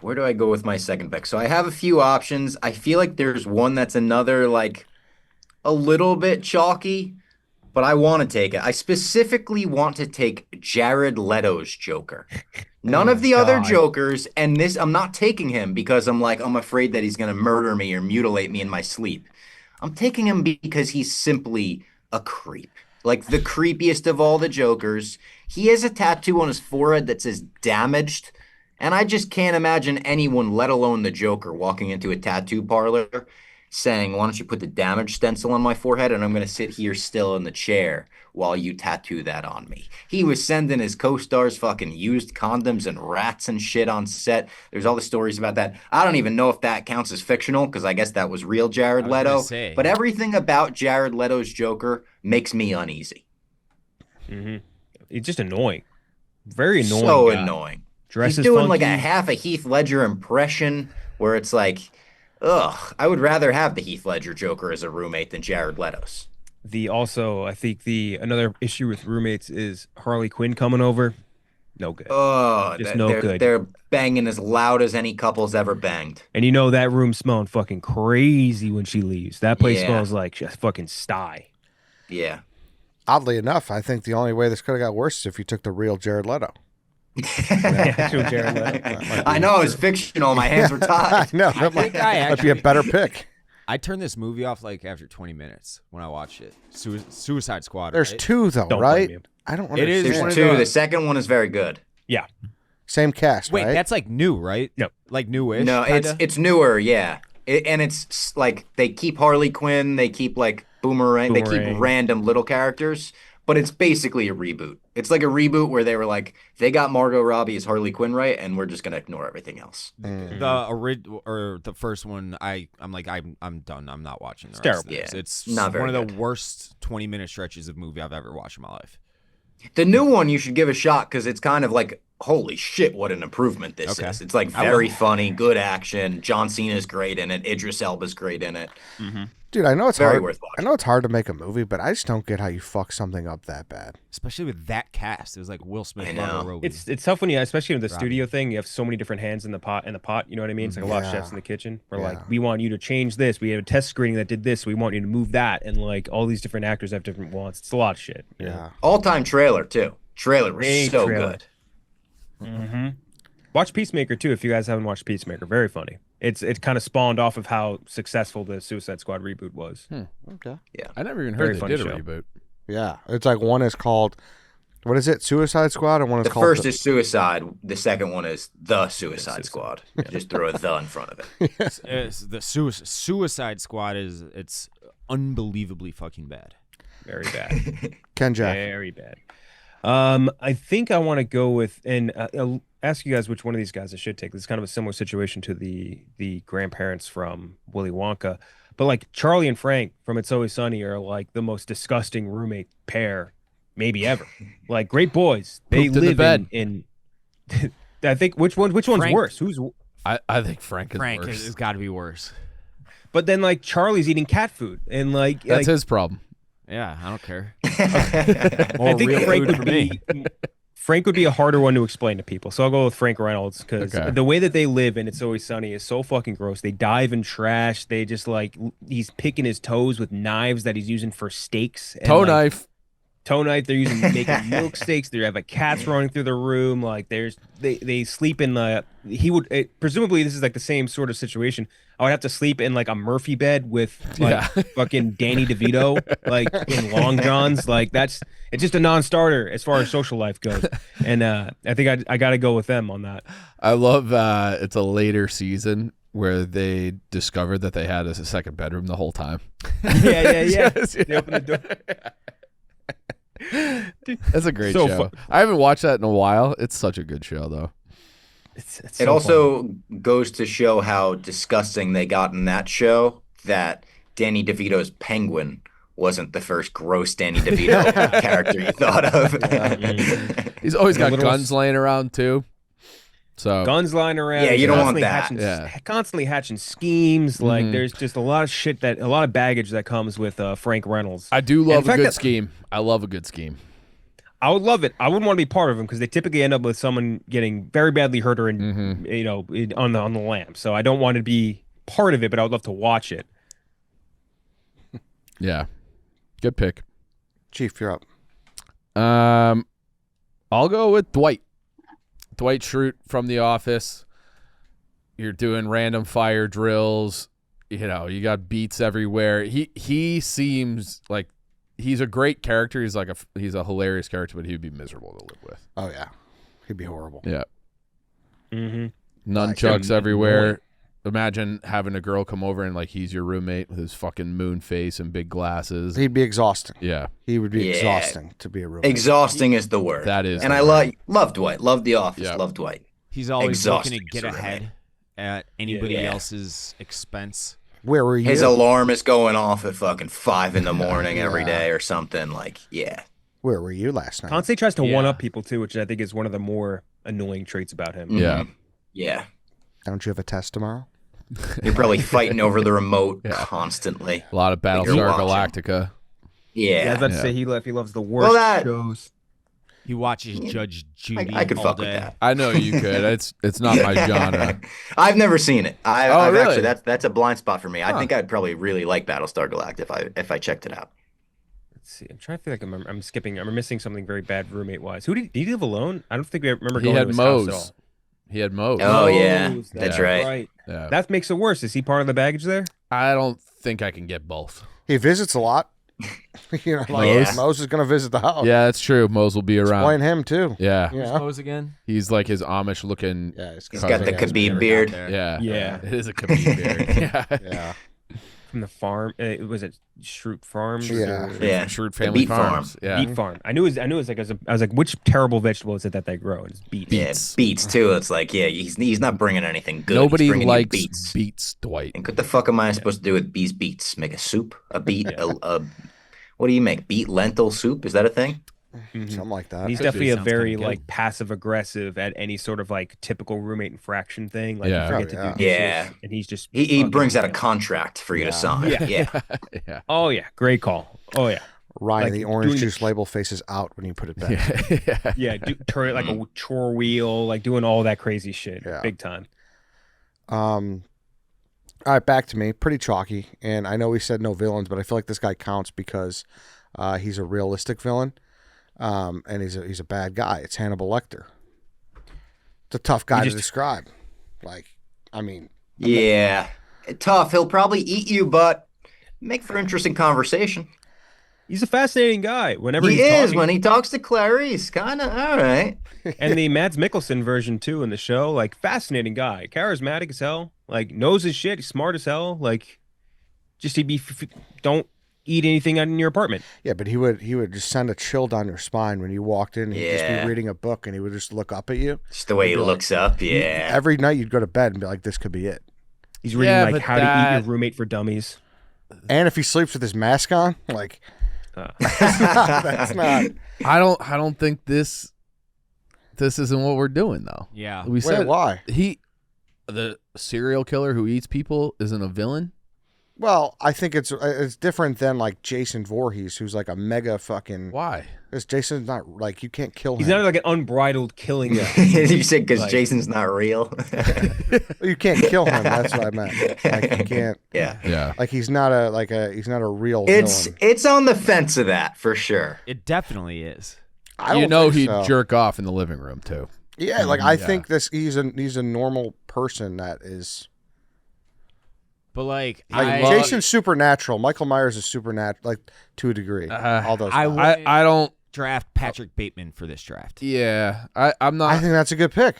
Where do I go with my second pick? So I have a few options. I feel like there's one that's another, like, a little bit chalky, but I want to take it. I specifically want to take Jared Leto's Joker. None of the other Jokers, and this, I'm not taking him because I'm afraid that he's going to murder me or mutilate me in my sleep. I'm taking him because he's simply a creep. Like the creepiest of all the Jokers. He has a tattoo on his forehead that says damaged. And I just can't imagine anyone, let alone the Joker, walking into a tattoo parlor saying, why don't you put the damage stencil on my forehead and I'm going to sit here still in the chair while you tattoo that on me. He was sending his co-stars fucking used condoms and rats and shit on set. There's all the stories about that. I don't even know if that counts as fictional because I guess that was real Jared I was gonna Leto. say. But everything about Jared Leto's Joker makes me uneasy. It's just annoying. Very annoying. So guy. annoying. Dresses He's doing like a funky. half a Heath Ledger impression where it's like, ugh, I would rather have the Heath Ledger Joker as a roommate than Jared Leto's. I think another issue with roommates is Harley Quinn coming over. No good. Oh, Just no good. They're banging as loud as any couple's ever banged. And you know that room smelling fucking crazy when she leaves. That place Yeah. smells like just fucking sty. Yeah. Oddly enough, I think the only way this could have got worse is if you took the real Jared Leto. Actual Jared Leto. I know, it was fictional. My hands were tied. No, that might, might be a better pick. I turned this movie off like after 20 minutes when I watched it. Suicide Squad. There's right? two though, Don't right? blame you. I don't. It is understand. one There's of two. the- The second one is very good. Yeah. Same cast, Wait, right? that's like new, right? Yep. Like newish. No, kinda? it's newer, yeah. And it's like they keep Harley Quinn, they keep like Boomerang, they Boomerang. keep random little characters, but it's basically a reboot. It's like a reboot where they were like, they got Margot Robbie as Harley Quinn right, and we're just gonna ignore everything else. The first one. I'm done. I'm not watching. It's The rest of terrible. this. Yeah, It's not very one of the good. worst 20-minute stretches of movie I've ever watched in my life. The new one you should give a shot because it's kind of like, holy shit, what an improvement this Okay. is. It's like I will. very funny, good action. John Cena's great in it. Idris Elba's great in it. Dude, I know it's Very hard. worth I watching. know it's hard to make a movie, but I just don't get how you fuck something up that bad. Especially with that cast. It was like Will Smith, I Margot know. Robbie. It's tough when you, especially with the Robbie. studio thing, you have so many different hands in the pot. You know what I mean? It's like a lot of Yeah. chefs in the kitchen. We're Yeah. like, we want you to change this. We have a test screening that did this. We want you to move that, and like all these different actors have different wants. It's a lot of shit. you know? Yeah. All-time trailer, too. Trailer was Great so trailer. good. Watch Peacemaker too if you guys haven't watched Peacemaker. Very funny. It kind of spawned off of how successful the Suicide Squad reboot was. Okay. I never even Very heard they funny did a show. reboot. Yeah. It's like one is called, what is it? Suicide Squad, and one is The called. first is Suicide. The second one is The Suicide Squad. Just throw a "the" in front of it. The Suicide Squad it's unbelievably fucking bad. Very bad. Kenjac. Very bad. I think I want to go with, and I'll ask you guys which one of these guys I should take. This is kind of a similar situation to the grandparents from Willy Wonka, but like Charlie and Frank from It's Always Sunny are like the most disgusting roommate pair maybe ever. Like great boys. They Pooped in the live bed. in I think which one's Frank. worse? Who's I think Frank is Frank worse. has got to be worse. but then like Charlie's eating cat food and like That's his problem. Yeah, I don't care. I think real Frank food would for me. be Frank would be a harder one to explain to people. So I'll go with Frank Reynolds because Okay. the way that they live in It's Always Sunny is so fucking gross. They dive in trash. They just like he's picking his toes with knives that he's using for steaks. And, Toe like, knife. Toe knife. They're using making milk steaks. They have cats running through the room. Like they sleep in the presumably this is like the same sort of situation. I would have to sleep in like a Murphy bed with like Yeah. fucking Danny DeVito like in long johns. Like it's just a non-starter as far as social life goes. And I think I got to go with them on that. I love it's a later season where they discovered that they had a second bedroom the whole time. Yeah. Yes, They open the door. That's a great So show. I haven't watched that in a while. It's such a good show though. It's It so also goes to show how disgusting they got in that show that Danny DeVito's Penguin wasn't the first gross Danny DeVito character you thought of. He's always got little- guns laying around too. So guns lying around. Yeah, you don't want constantly that. hatching- Yeah. Constantly hatching schemes. Like Mhm. there's just a lot of a lot of baggage that comes with Frank Reynolds. I do In love a fact good that- scheme. I love a good scheme. I would love it. I wouldn't want to be part of them because they typically end up with someone getting very badly hurt or on the lam. So I don't want to be part of it, but I would love to watch it. Yeah. Good pick. Chief, you're up. I'll go with Dwight. Dwight Schrute from The Office. You're doing random fire drills. You know, you got beats everywhere. He seems like he's a great character. He's a hilarious character, but he'd be miserable to live with. Oh yeah, he'd be horrible. Yeah. Mm-hmm. Nunchucks everywhere. Imagine having a girl come over and like he's your roommate with his fucking moon face and big glasses. He'd be exhausting. Yeah. He would be Yeah. exhausting to be a roommate. Exhausting is the word. That is And the I word. love Dwight. Love The Office. Yeah. Love Dwight. He's always Exhausting looking to get as a roommate. ahead at anybody Yeah. else's expense. Where were you? His alarm is going off at fucking 5 in the morning every day or something. Like, yeah. Where were you last night? Constantly tries to Yeah. one up people too, which I think is one of the more annoying traits about him. Yeah. Yeah. Don't you have a test tomorrow? You're probably fighting over the remote Yeah. constantly. A lot of You're Battlestar watching. Galactica. Yeah, I Yeah. was about to Yeah. say he loves the worst Well, that- shows. He watches Judge Judy I could all fuck day. with that. I know you could. It's not my genre. I've never seen it. I've really? actually that's a blind spot for me. I think I'd probably really like Battlestar Galactica if I checked it out. Let's see. I'm trying to feel like I'm skipping. I'm missing something very bad roommate wise. Did he live alone? I don't think we remember He going had to his house at Mose. all. He had Mose. Oh, yeah. Mose, That's right. Yeah. That makes it worse. Is he part of the baggage there? I don't think I can get both. He visits a lot. You know, like Mose? Mose is going to visit the house. Yeah, that's true. Mose will be around. Explain him too. Yeah. You Who's know? Mose again? He's like his Amish looking. Yeah, He's got the Khabib beard. Yeah. Yeah. It is a Khabib beard. Yeah. Yeah. From the farm. Was it Shroot Farms? Yeah. or- Yeah. Shrewd The Family beet farm. Farms. Yeah. Beet farm. I knew it was like I was like, which terrible vegetable is it that they grow? It's beets. Yeah, Beets. beets too. It's like, yeah, he's not bringing anything good. Nobody he's bringing you likes beets. beets, Dwight. And what the fuck am I supposed to do with these beets? Make a soup? A beet? What do you make? Beet lentil soup? Is that a thing? Something like that. He's Could be. definitely a Sounds very kinda good. like passive aggressive at any sort of like typical roommate infraction thing. Like Yeah. you forget Oh, to yeah. do dishes, Yeah. and he's just He fucking- brings out a contract for you to sign. Yeah. Yeah. Yeah. Oh yeah, great call. Oh yeah, Ryan, like the orange doing the- juice label faces out when you put it back. Yeah. yeah. Turn it like a chore wheel, like doing all that crazy shit, Yeah. big time. All right, back to me. Pretty chalky, and I know we said no villains, but I feel like this guy counts because he's a realistic villain, and he's a bad guy. It's Hannibal Lecter. It's a tough guy to describe. Like, I mean, Yeah. Tough. He'll probably eat you, but make for interesting conversation. He's a fascinating guy. Whenever He he's is. talking. When he talks to Clarice, kind of, all right. And the Mads Mikkelsen version too in the show, like fascinating guy, charismatic as hell, like knows his shit, he's smart as hell, like just don't eat anything out in your apartment. yeah, but he would just send a chill down your spine when you walked in. He'd just Yeah. be reading a book, and he would just look up at you. Just the way he Be like- looks up. Yeah. Every night you'd go to bed and be like, "This could be it." He's reading Yeah, like but How to Eat that- Your Roommate for Dummies. And if he sleeps with his mask on, like Uh, that's not. I don't think this isn't what we're doing though. Yeah. We Wait, said why? the serial killer who eats people isn't a villain. Well, I think it's different than like Jason Voorhees, who's like a mega fucking. Why? Because Jason's not like you can't kill him. he's not like an unbridled killing. You said because Like- Jason's not real. You can't kill him. That's what I meant. Like you can't. Yeah. Yeah. Like he's not a real It's villain. it's on the fence of that for sure. It definitely is. I don't You know think he'd so. jerk off in the living room too. Yeah, like I Yeah. think he's a normal person that is But like, like Jason's supernatural. Michael Myers is supernatural, like to a degree. All those. I guys. would- I don't. draft Patrick Bateman for this draft. Yeah. I'm not. I think that's a good pick.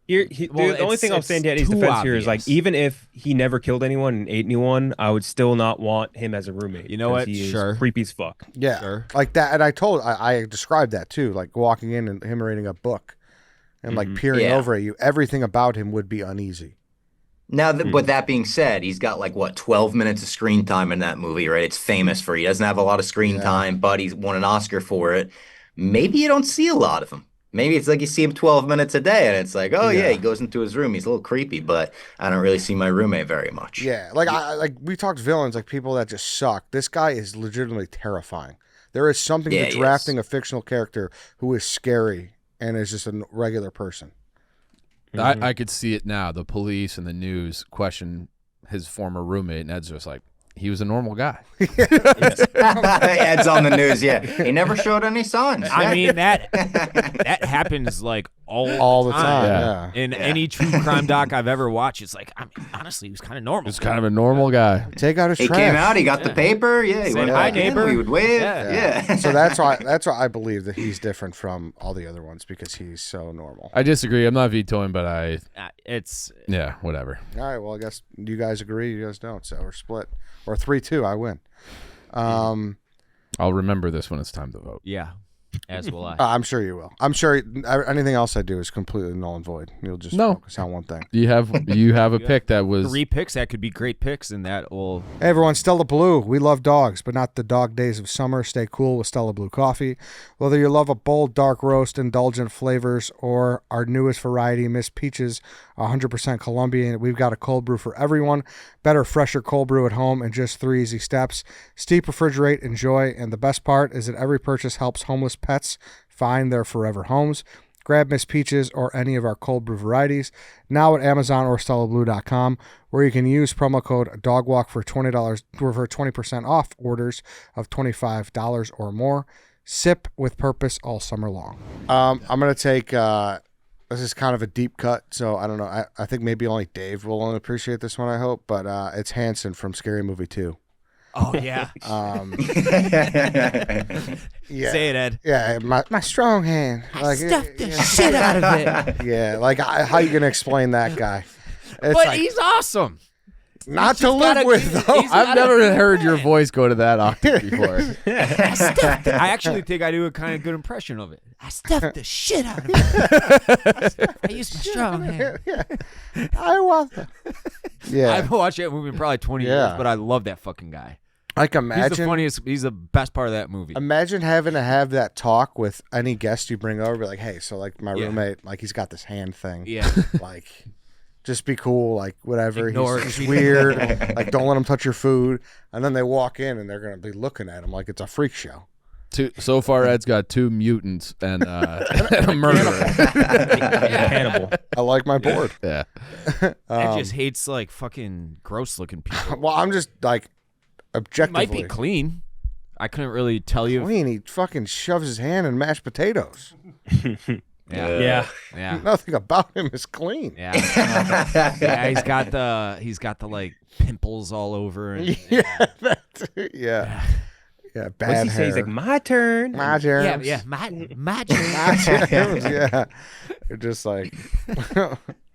Well, the only it's- thing I'll it's say in Daddy's too defense here is like, obvious. even if he never killed anyone and ate anyone, I would still not want him as a roommate. You know 'cause what? He is Sure. creepy as fuck. Yeah, Sure. like that. And I described that too, like walking in and him reading a book, and like peering Yeah. over at you. Everything about him would be uneasy. Now, with that being said, he's got like what 12 minutes of screen time in that movie, right? It's famous for he doesn't have a lot of screen time, but he's won an Oscar for it. Maybe you don't see a lot of him. Maybe it's like you see him 12 minutes a day, and it's like, oh yeah, he goes into his room. He's a little creepy, but I don't really see my roommate very much. Yeah, like like we talked villains, like people that just suck. This guy is legitimately terrifying. There is something Yeah, to he drafting is. a fictional character who is scary and is just a regular person. I could see it now. The police and the news question his former roommate, and Ed's just like, he was a normal guy. Ed's on the news. Yeah, he never showed any signs. I mean that happens like All the time. Yeah. Yeah. In any true crime doc I've ever watched, it's like, I mean, honestly, he was kind of normal. He's kind of a normal guy. Take out his He trash. came out. He got the paper. Yeah, he Said, went "Hi, back in, neighbor." We would wave. Yeah. Yeah. So that's why I believe that he's different from all the other ones because he's so normal. I disagree. I'm not vetoing, but It's yeah, whatever. All right, well I guess you guys agree, you guys don't, so we're split. Or 3-2, I win. I'll remember this when it's time to vote. yeah, as will I. I'm sure you will. I'm sure anything else I do is completely null and void. You'll just No. focus on one thing. You have a pick that was 3 picks that could be great picks, and that will. Hey everyone, Stella Blue. We love dogs, but not the dog days of summer. Stay cool with Stella Blue Coffee. Whether you love a bold, dark roast, indulgent flavors, or our newest variety, Miss Peaches, 100% Colombian, we've got a cold brew for everyone. Better, fresher cold brew at home in just 3 easy steps. Steep, refrigerate, enjoy, and the best part is that every purchase helps homeless pets find their forever homes. Grab Miss Peaches or any of our cold brew varieties now at Amazon or StellaBlue.com, where you can use promo code DOGWALK for for 20% off orders of $25 or more. Sip with purpose all summer long. I'm going to take, this is kind of a deep cut, so I don't know. I think maybe only Dave will appreciate this one, I hope, but it's Hanson from Scary Movie 2. Oh, yeah. Yeah. Say it, Ed. Yeah, my strong hand. Like, Stuff the shit out of it. yeah, like how you gonna explain that guy? It's But like, he's awesome. not to live with, though. I've never heard your voice go to that octave before. I actually think I do a kind of good impression of it. I stuffed the shit out of it. I used my strong hand. I want that. Yeah, I've watched that movie in probably 20 Yeah. years, but I love that fucking guy. like He's the imagine. funniest. He's the best part of that movie. Imagine having to have that talk with any guest you bring over. Be like, hey, so like my Yeah. roommate, like he's got this hand thing. Yeah. Like, just be cool, like whatever. Ignore He's it. just weird. Like, don't let him touch your food. And then they walk in and they're gonna be looking at him like it's a freak show. So far, Ed's got 2 mutants and a murderer. Hannibal. I like my board. Yeah. Ed just hates like fucking gross looking people. Well, I'm just like It objectively might be clean. I couldn't really tell you. clean. He fucking shoves his hand in mashed potatoes. Yeah. Yeah. Nothing about him is clean. Yeah. Yeah, he's got the like pimples all over and Yeah, yeah. What's Bad he say? He's hair. like, my turn. My germs. my My germs. Yeah. You're just like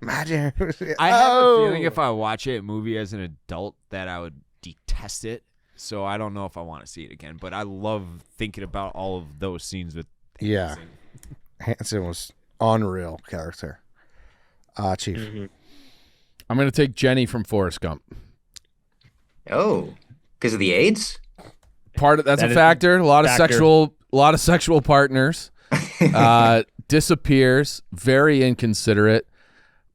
my germs. I have a Oh. feeling if I watch a movie as an adult that I would detest it. So I don't know if I want to see it again, but I love thinking about all of those scenes with Yeah. Hanson was unreal character. Chief. I'm going to take Jenny from Forrest Gump. Oh, because of the AIDS? That's That a is factor. A lot of factor. sexual partners. Disappears. Very inconsiderate.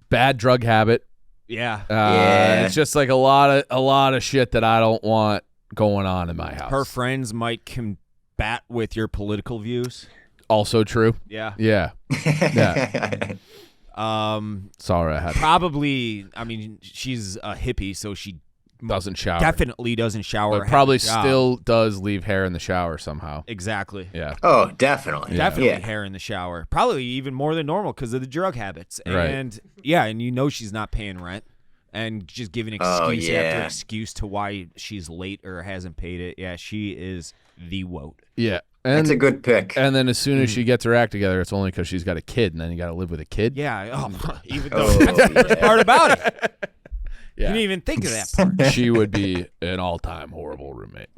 Bad drug habit. Yeah. Yeah. It's just like a lot of shit that I don't want going on in my house. Her friends might combat with your political views. Also true. Yeah. Yeah. Yeah. Sorry, I had Probably, I mean, she's a hippie, so she doesn't shower. definitely doesn't shower. But probably has a job. still does leave hair in the shower somehow. Exactly. Yeah. Oh, definitely. Definitely Yeah. hair in the shower. Probably even more than normal because of the drug habits. Right. And yeah, and you know she's not paying rent and just giving excuse Oh, after yeah. excuse to why she's late or hasn't paid it. Yeah, she is the woat. Yeah. That's a good pick. And then as soon as she gets her act together, it's only because she's got a kid, and then you got to live with a kid. Yeah. Oh, even though Oh, that's the worst yeah. part about it. You Yeah. didn't even think of that part. She would be an all-time horrible roommate.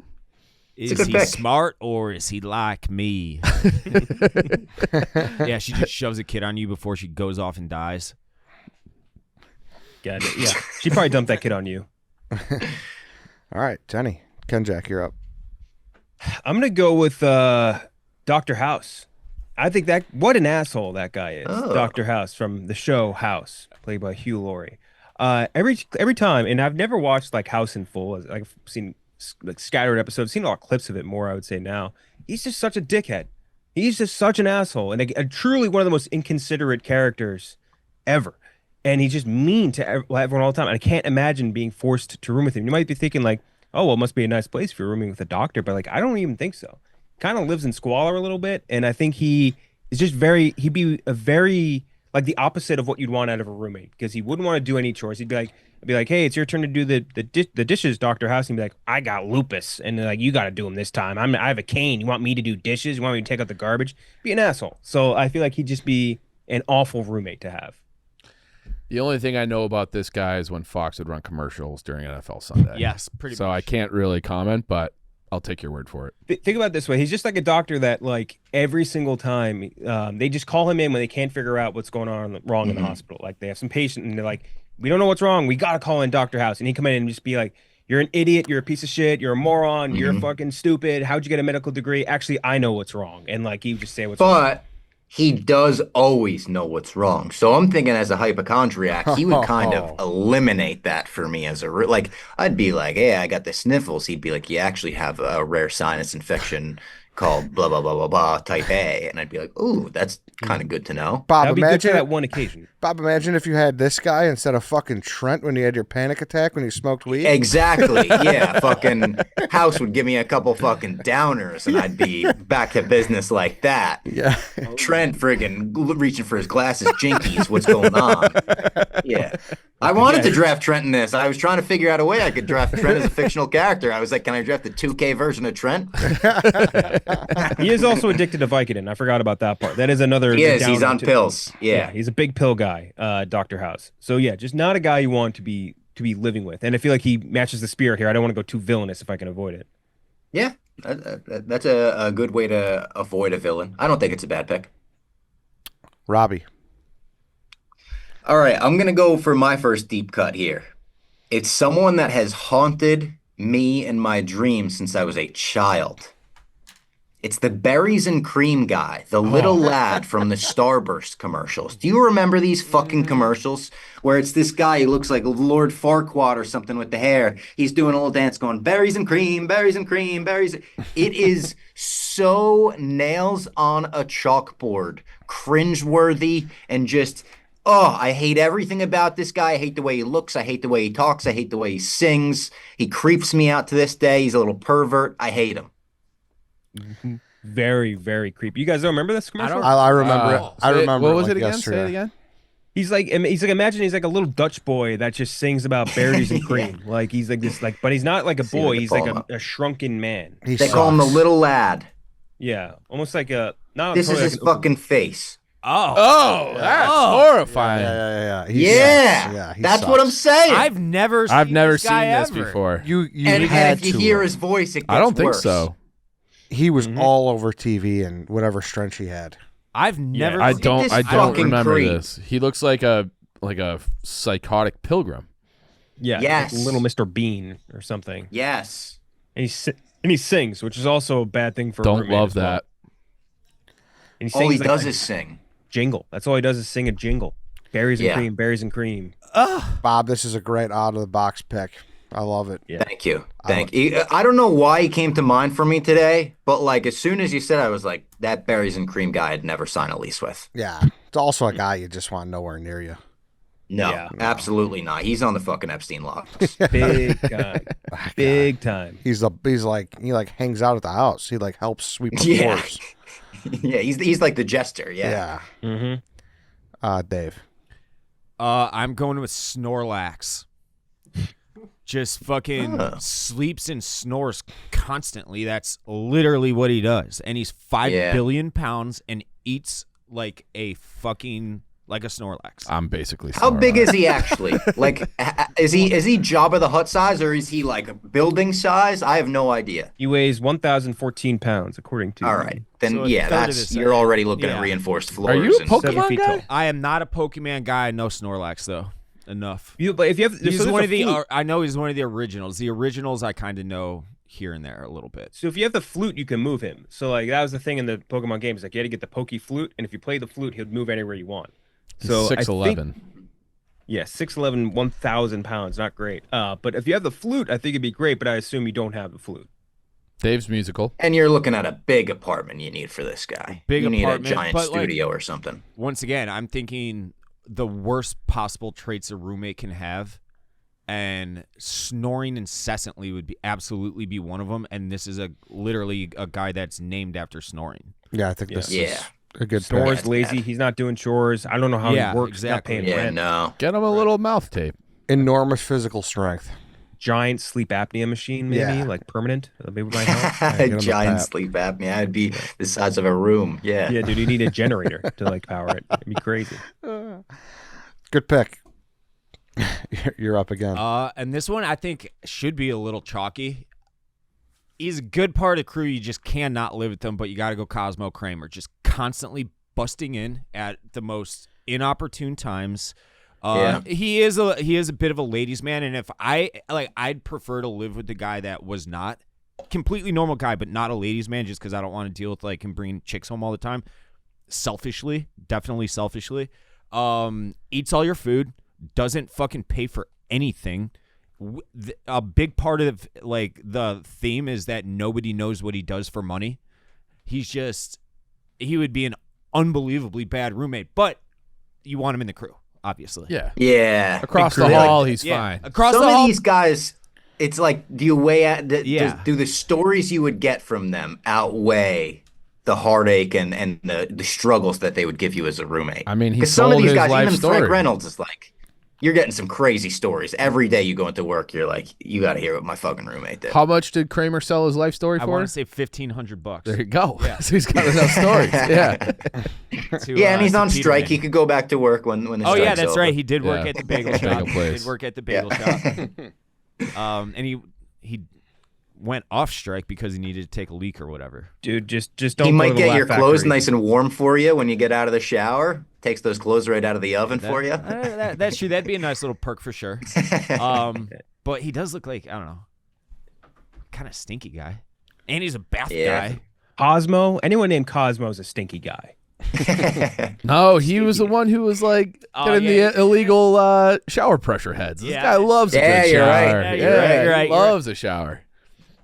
Is good he pick. smart or is he like me? Yeah, she just shoves a kid on you before she goes off and dies. Got it. Yeah. She probably dumped that kid on you. All right, Jenny. Kenjac, you're up. I'm going to go with Dr. House. I think what an asshole that guy is. Oh. Dr. House from the show House, played by Hugh Laurie. Every time, and I've never watched like House in full. Like, I've seen like scattered episodes, seen a lot of clips of it more, I would say now. He's just such a dickhead. He's just such an asshole and truly one of the most inconsiderate characters ever. And he's just mean to everyone all the time. And I can't imagine being forced to room with him. You might be thinking like, oh, well, it must be a nice place if you're rooming with a doctor. But like, I don't even think so. Kind of lives in squalor a little bit. And I think he is just he'd be a very, like the opposite of what you'd want out of a roommate, because he wouldn't want to do any chores. He'd be like, hey, it's your turn to do the dishes, Dr. House. And he'd be like, I got lupus. And they're like, you got to do them this time. I have a cane. You want me to do dishes? You want me to take out the garbage? Be an asshole. So I feel like he'd just be an awful roommate to have. The only thing I know about this guy is when Fox would run commercials during NFL Sunday. Yes, pretty So much. I can't really comment, but I'll take your word for it. Think about it this way. He's just like a doctor that like every single time they just call him in when they can't figure out what's going on wrong in the hospital. Like they have some patient and they're like, we don't know what's wrong. We got to call in Dr. House. And he come in and just be like, you're an idiot. You're a piece of shit. You're a moron. You're fucking stupid. How'd you get a medical degree? Actually, I know what's wrong. And like, he would just say what's wrong. But he does always know what's wrong. So I'm thinking as a hypochondriac, he would kind of eliminate that for me as like, I'd be like, hey, I got the sniffles. He'd be like, you actually have a rare sinus infection called blah blah blah blah blah type A, and I'd be like, ooh, that's kind of good to know. Bob, That would be good for imagine that one occasion. Bob, imagine if you had this guy instead of fucking Trent when you had your panic attack when you smoked weed. Exactly. Yeah. Fucking House would give me a couple fucking downers, and I'd be back to business like that. Yeah. Trent friggin' reaching for his glasses, jinkies. What's going on? Yeah. I wanted to draft Trent in this. I was trying to figure out a way I could draft Trent as a fictional character. I was like, can I draft the 2K version of Trent? He is also addicted to Vicodin. I forgot about that part. That is another. He is. He's on pills. Yeah. He's a big pill guy, Dr. House. So yeah, just not a guy you want to be living with. And I feel like he matches the spirit here. I don't want to go too villainous if I can avoid it. Yeah. That's a good way to avoid a villain. I don't think it's a bad pick. Robbie. All right, I'm going to go for my first deep cut here. It's someone that has haunted me in my dreams since I was a child. It's the berries and cream guy, the little lad from the Starburst commercials. Do you remember these fucking commercials where it's this guy who looks like Lord Farquaad or something with the hair? He's doing a little dance going, berries and cream, berries and cream, berries. It is so nails on a chalkboard, cringeworthy, and just... Oh, I hate everything about this guy. I hate the way he looks. I hate the way he talks. I hate the way he sings. He creeps me out to this day. He's a little pervert. I hate him. Very, very creepy. You guys don't remember this commercial? I remember it. I remember What it was like it again? yesterday. Say it again. He's like imagine he's like a little Dutch boy that just sings about berries and cream. Like he's like this, like, but he's not like a See if I boy. can He's pull like him up. a shrunken man. He They call him the sucks. little lad. Yeah, almost like a not. This is totally his like an- fucking face. Oh, that's horrifying. Yeah. He Yeah, sucks. Yeah, he that's sucks. what I'm saying. I've never seen I've never this guy seen this ever. before. You and had if you to hear have. his voice, it gets I don't think worse. so. He was all over TV and whatever strength he had. I've never. I seen don't. this I don't fucking remember creep. this. He looks like a psychotic pilgrim. yeah, Yes. like little Mr. Bean or something. Yes. And he sings, which is also a bad thing for. A Don't roommate love as well. that. And he All he sings like does a is sing. jingle. That's all he does is sing a jingle. Berries and Yeah. cream, berries and cream. Bob, this is a great out of the box pick. I love it. Yeah. Thank you. Thank you. I don't know why he came to mind for me today, but like as soon as you said, I was like, that berries and cream guy I'd never sign a lease with. Yeah. It's also a guy you just want nowhere near you. No, Yeah. absolutely not. He's on the fucking Epstein list. Big time. Big time. He's like he like hangs out at the house. He like helps sweep the Yeah. floors. Yeah, he's like the jester. Yeah. Yeah. Mm-hmm. Dave. I'm going with Snorlax. Just fucking sleeps and snores constantly. That's literally what he does. And he's 5 Yeah. billion pounds and eats like a Snorlax. I'm basically. How big Snorlax. is he actually? Like, is he Jabba the Hutt size or is he like building size? I have no idea. He weighs 1,014 pounds, according to. All right, then So a yeah, third of that's his you're size. already looking Yeah. at reinforced floors. Are you a and- 7 Pokemon feet guy? tall. I am not a Pokemon guy. No Snorlax though. Enough. But if you have, He's so there's one a of the. flute. I know he's one of the originals. The originals I kind of know here and there a little bit. So if you have the flute, you can move him. So like that was the thing in the Pokemon games. Like you had to get the Poke Flute, and if you play the flute, he'll move anywhere you want. So I 6'11". think- Yeah, 6'11", 1,000 pounds. Not great. But if you have the flute, I think it'd be great. But I assume you don't have the flute. Dave's musical. And you're looking at a big apartment you need for this guy. Big you need apartment, a giant but, like- studio or something. Once again, I'm thinking the worst possible traits a roommate can have, and snoring incessantly would be absolutely be one of them. And this is literally a guy that's named after snoring. Yeah, I think this Yeah. is a good pick. Snores, That's lazy. bad. He's not doing chores. I don't know how Yeah, he works. exactly. Not paying Yeah, rent. no. Get him a little mouth tape. Enormous physical strength. Giant sleep apnea machine, maybe Yeah. like permanent. Maybe might help. get him a Giant pap. sleep apnea. I'd be the size of a room. Yeah. Yeah, dude, you need a generator to like power it. It'd be crazy. Good pick. You're up again. And this one I think should be a little chalky. He's a good part of the crew. You just cannot live with him, but you got to go Cosmo Kramer. Just constantly busting in at the most inopportune times. Yeah. He is a bit of a ladies' man, and if I'd prefer to live with the guy that was not completely normal guy, but not a ladies' man, just because I don't want to deal with like him bringing chicks home all the time. Selfishly, definitely selfishly, eats all your food, doesn't fucking pay for anything. A big part of like the theme is that nobody knows what he does for money. he would be an unbelievably bad roommate, but you want him in the crew, obviously. Yeah. Yeah. Across the hall, he's fine. Across Some the of hall. these guys, it's like, do you weigh at Yeah. do the stories you would get from them outweigh the heartache and the struggles that they would give you as a roommate? I mean, he Because some of sold these his guys, life even story. Frank Reynolds is like, you're getting some crazy stories. Every day you go into work, you're like, you got to hear what my fucking roommate did. How much did Kramer sell his life story I for? want to say $1,500. There you go. Yeah. So he's got enough stories. Yeah. Yeah, and he's to on Peter strike. Man. He could go back to work when the Oh strike's yeah, that's over. right. He did work Yeah. at the bagel Bagel shop. He place. did work at the bagel shop. And he went off strike because he needed to take a leak or whatever. Dude, just don't. He go might to the get Laugh your clothes Factory. nice and warm for you when you get out of the shower. Takes those clothes right out of the oven for you. That's true. That'd be a nice little perk for sure. But he does look like, I don't know, kind of stinky guy. And he's a bath guy. Cosmo. Anyone named Cosmo is a stinky guy. No, he was the one who was like getting the illegal shower pressure heads. This Yeah. guy loves a Yeah, good you're shower. right. Yeah, you're right, you're right, He you're loves a shower.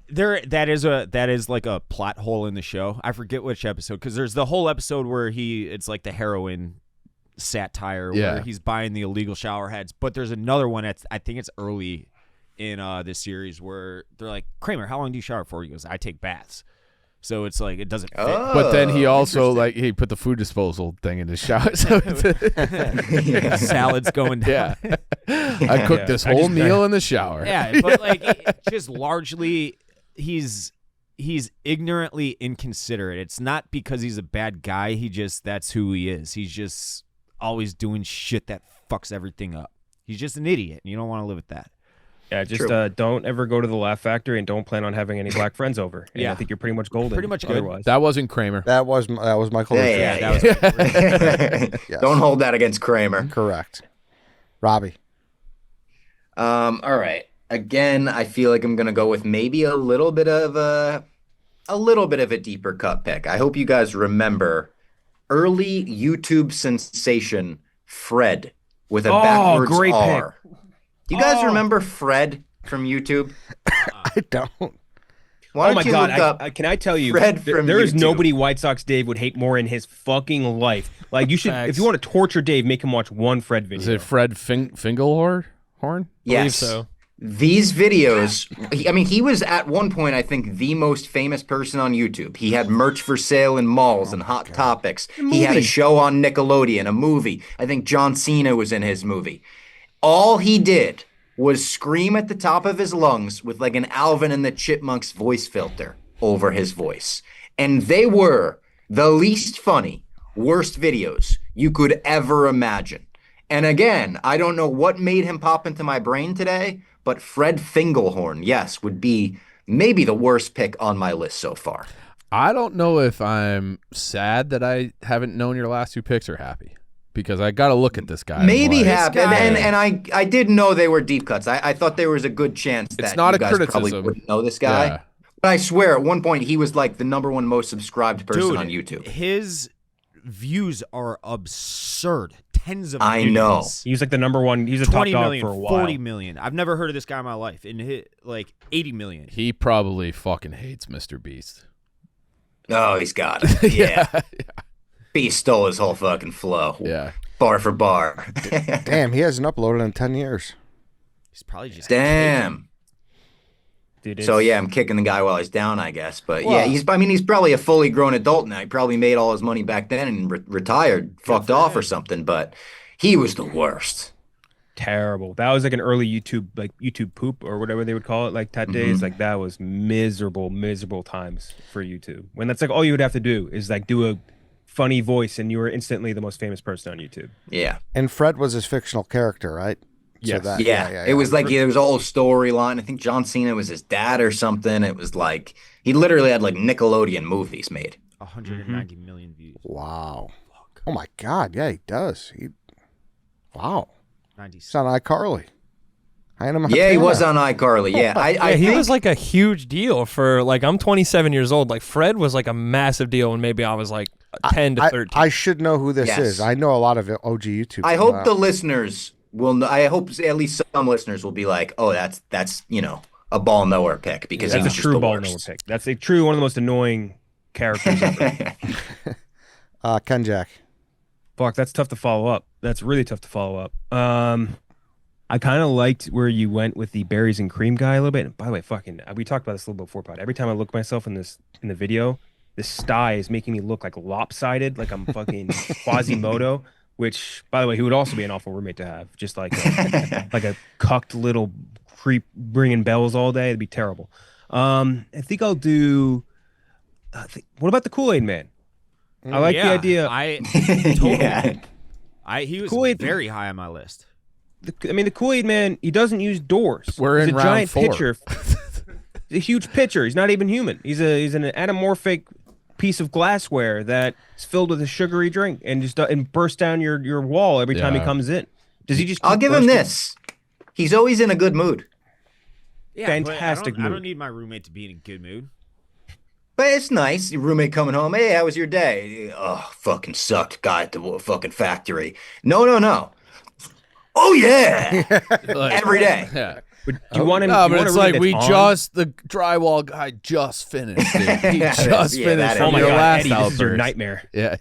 That is like a plot hole in the show. I forget which episode, because there's the whole episode where it's like the heroin satire where he's buying the illegal shower heads. But there's another one I think it's early in this series where they're like, Kramer, how long do you shower for? He goes, I take baths. So it's like it doesn't fit. But then he also like he put the food disposal thing in his shower. So Salads going down. yeah, I cooked this whole meal in the shower. Yeah, but like just largely he's ignorantly inconsiderate. It's not because he's a bad guy. That's who he is. He's just always doing shit that fucks everything up. He's just an idiot, and you don't want to live with that. Yeah, just don't ever go to the Laugh Factory and don't plan on having any black friends over. And Yeah. I think you're pretty much golden. Pretty much good. Otherwise. That wasn't Kramer. That was Michael. Yeah, Richards. That was Yes. Don't hold that against Kramer. Correct. Robbie. All right. Again, I feel like I'm gonna go with maybe a little bit of a deeper cut pick. I hope you guys remember early YouTube sensation Fred with a backwards great R. Do you guys remember Fred from YouTube? I don't. Why Oh don't my you God! look up Can I tell you? Fred from there is YouTube? nobody White Sox Dave would hate more in his fucking life. Like you should, Facts. if you want to torture Dave, make him watch one Fred video. Is it Fred Fingelhorn? Horn? Yes. so. These videos, he was at one point, I think, the most famous person on YouTube. He had merch for sale in malls and Hot Topics. He had a show on Nickelodeon, a movie. I think John Cena was in his movie. All he did was scream at the top of his lungs with like an Alvin and the Chipmunks voice filter over his voice. And they were the least funny, worst videos you could ever imagine. And again, I don't know what made him pop into my brain today, but Fred Fingelhorn, yes, would be maybe the worst pick on my list so far. I don't know if I'm sad that I haven't known your last two picks or happy, because I got to look at this guy. Maybe Like, happy, and I did know they were deep cuts. I thought there was a good chance that It's not you a guys probably criticism. wouldn't know this guy. Yeah. But I swear, at one point, he was like the #1 most subscribed person Dude, on YouTube. his views are absurd. Tens of I millions. know. He's like the number one. He's a top 20 dog million, for a while. 40 million. I've never heard of this guy in my life. And hit like 80 million. He probably fucking hates Mr. Beast. Oh, he's got it. Yeah. Beast stole his whole fucking flow. Yeah. Bar for bar. Damn, he hasn't uploaded in 10 years. He's probably just Damn. Dude, So it's- yeah, I'm kicking the guy while he's down, I guess. But yeah, he's probably a fully grown adult now. He probably made all his money back then and retired, fucked off or something. But he was the worst. terrible. That was like an early YouTube poop or whatever they would call it, like that days. Like that was miserable times for YouTube. When that's like all you would have to do is like do a funny voice and you were instantly the most famous person on YouTube. Yeah. And Fred was his fictional character, right? Yes. Yeah. It was like there was a whole storyline. I think John Cena was his dad or something. It was like he literally had like Nickelodeon movies made. 190 million views. Wow. Oh my God. Yeah, he does. Wow. 90. He's on iCarly. Hannah Yeah, he Montana. was on iCarly. Yeah, I he think was like a huge deal for like I'm 27 years old. Like Fred was like a massive deal, and maybe I was like 10 to 13. I should know who this Yes. is. I know a lot of OG YouTube. I hope the listeners will know. I hope at least some listeners will be like, "Oh, that's a ball nowhere pick," because he That's was a just true the ball worst. nowhere pick. That's a true one of the most annoying characters ever. Kenjac. Fuck, that's tough to follow up. That's really tough to follow up. I kind of liked where you went with the berries and cream guy a little bit. And by the way, fucking, we talked about this a little bit before, pod. Every time I look at myself in the video, this sty is making me look like lopsided, like I'm fucking Quasimodo. Which, by the way, he would also be an awful roommate to have. Just like like a cucked little creep ringing bells all day. It'd be terrible. I think I'll do. What about the Kool-Aid Man? I like the idea. I totally. Yeah. He was Kool-Aid- very high on my list. The Kool-Aid Man, he doesn't use doors. We're He's in a round giant 4. pitcher. He's a huge pitcher. He's not even human. He's an anamorphic piece of glassware that's filled with a sugary drink and just and bursts down your wall every time he Yeah. comes in. Does he just? I'll keep give him bursting? this. He's always in a good mood. Yeah, Fantastic but I don't mood. need my roommate to be in a good mood. But it's nice. Your roommate coming home. Hey, how was your day? Oh, fucking sucked. Guy at the fucking factory. No. Oh, yeah. Like, Every day. Yeah. But do you want him? No, do you but want a it's roommate like we that's on? just the drywall guy just finished. Dude. He Yeah, just yeah, finished that from Oh my your god, last Eddie, this is your outburst. nightmare. Yeah.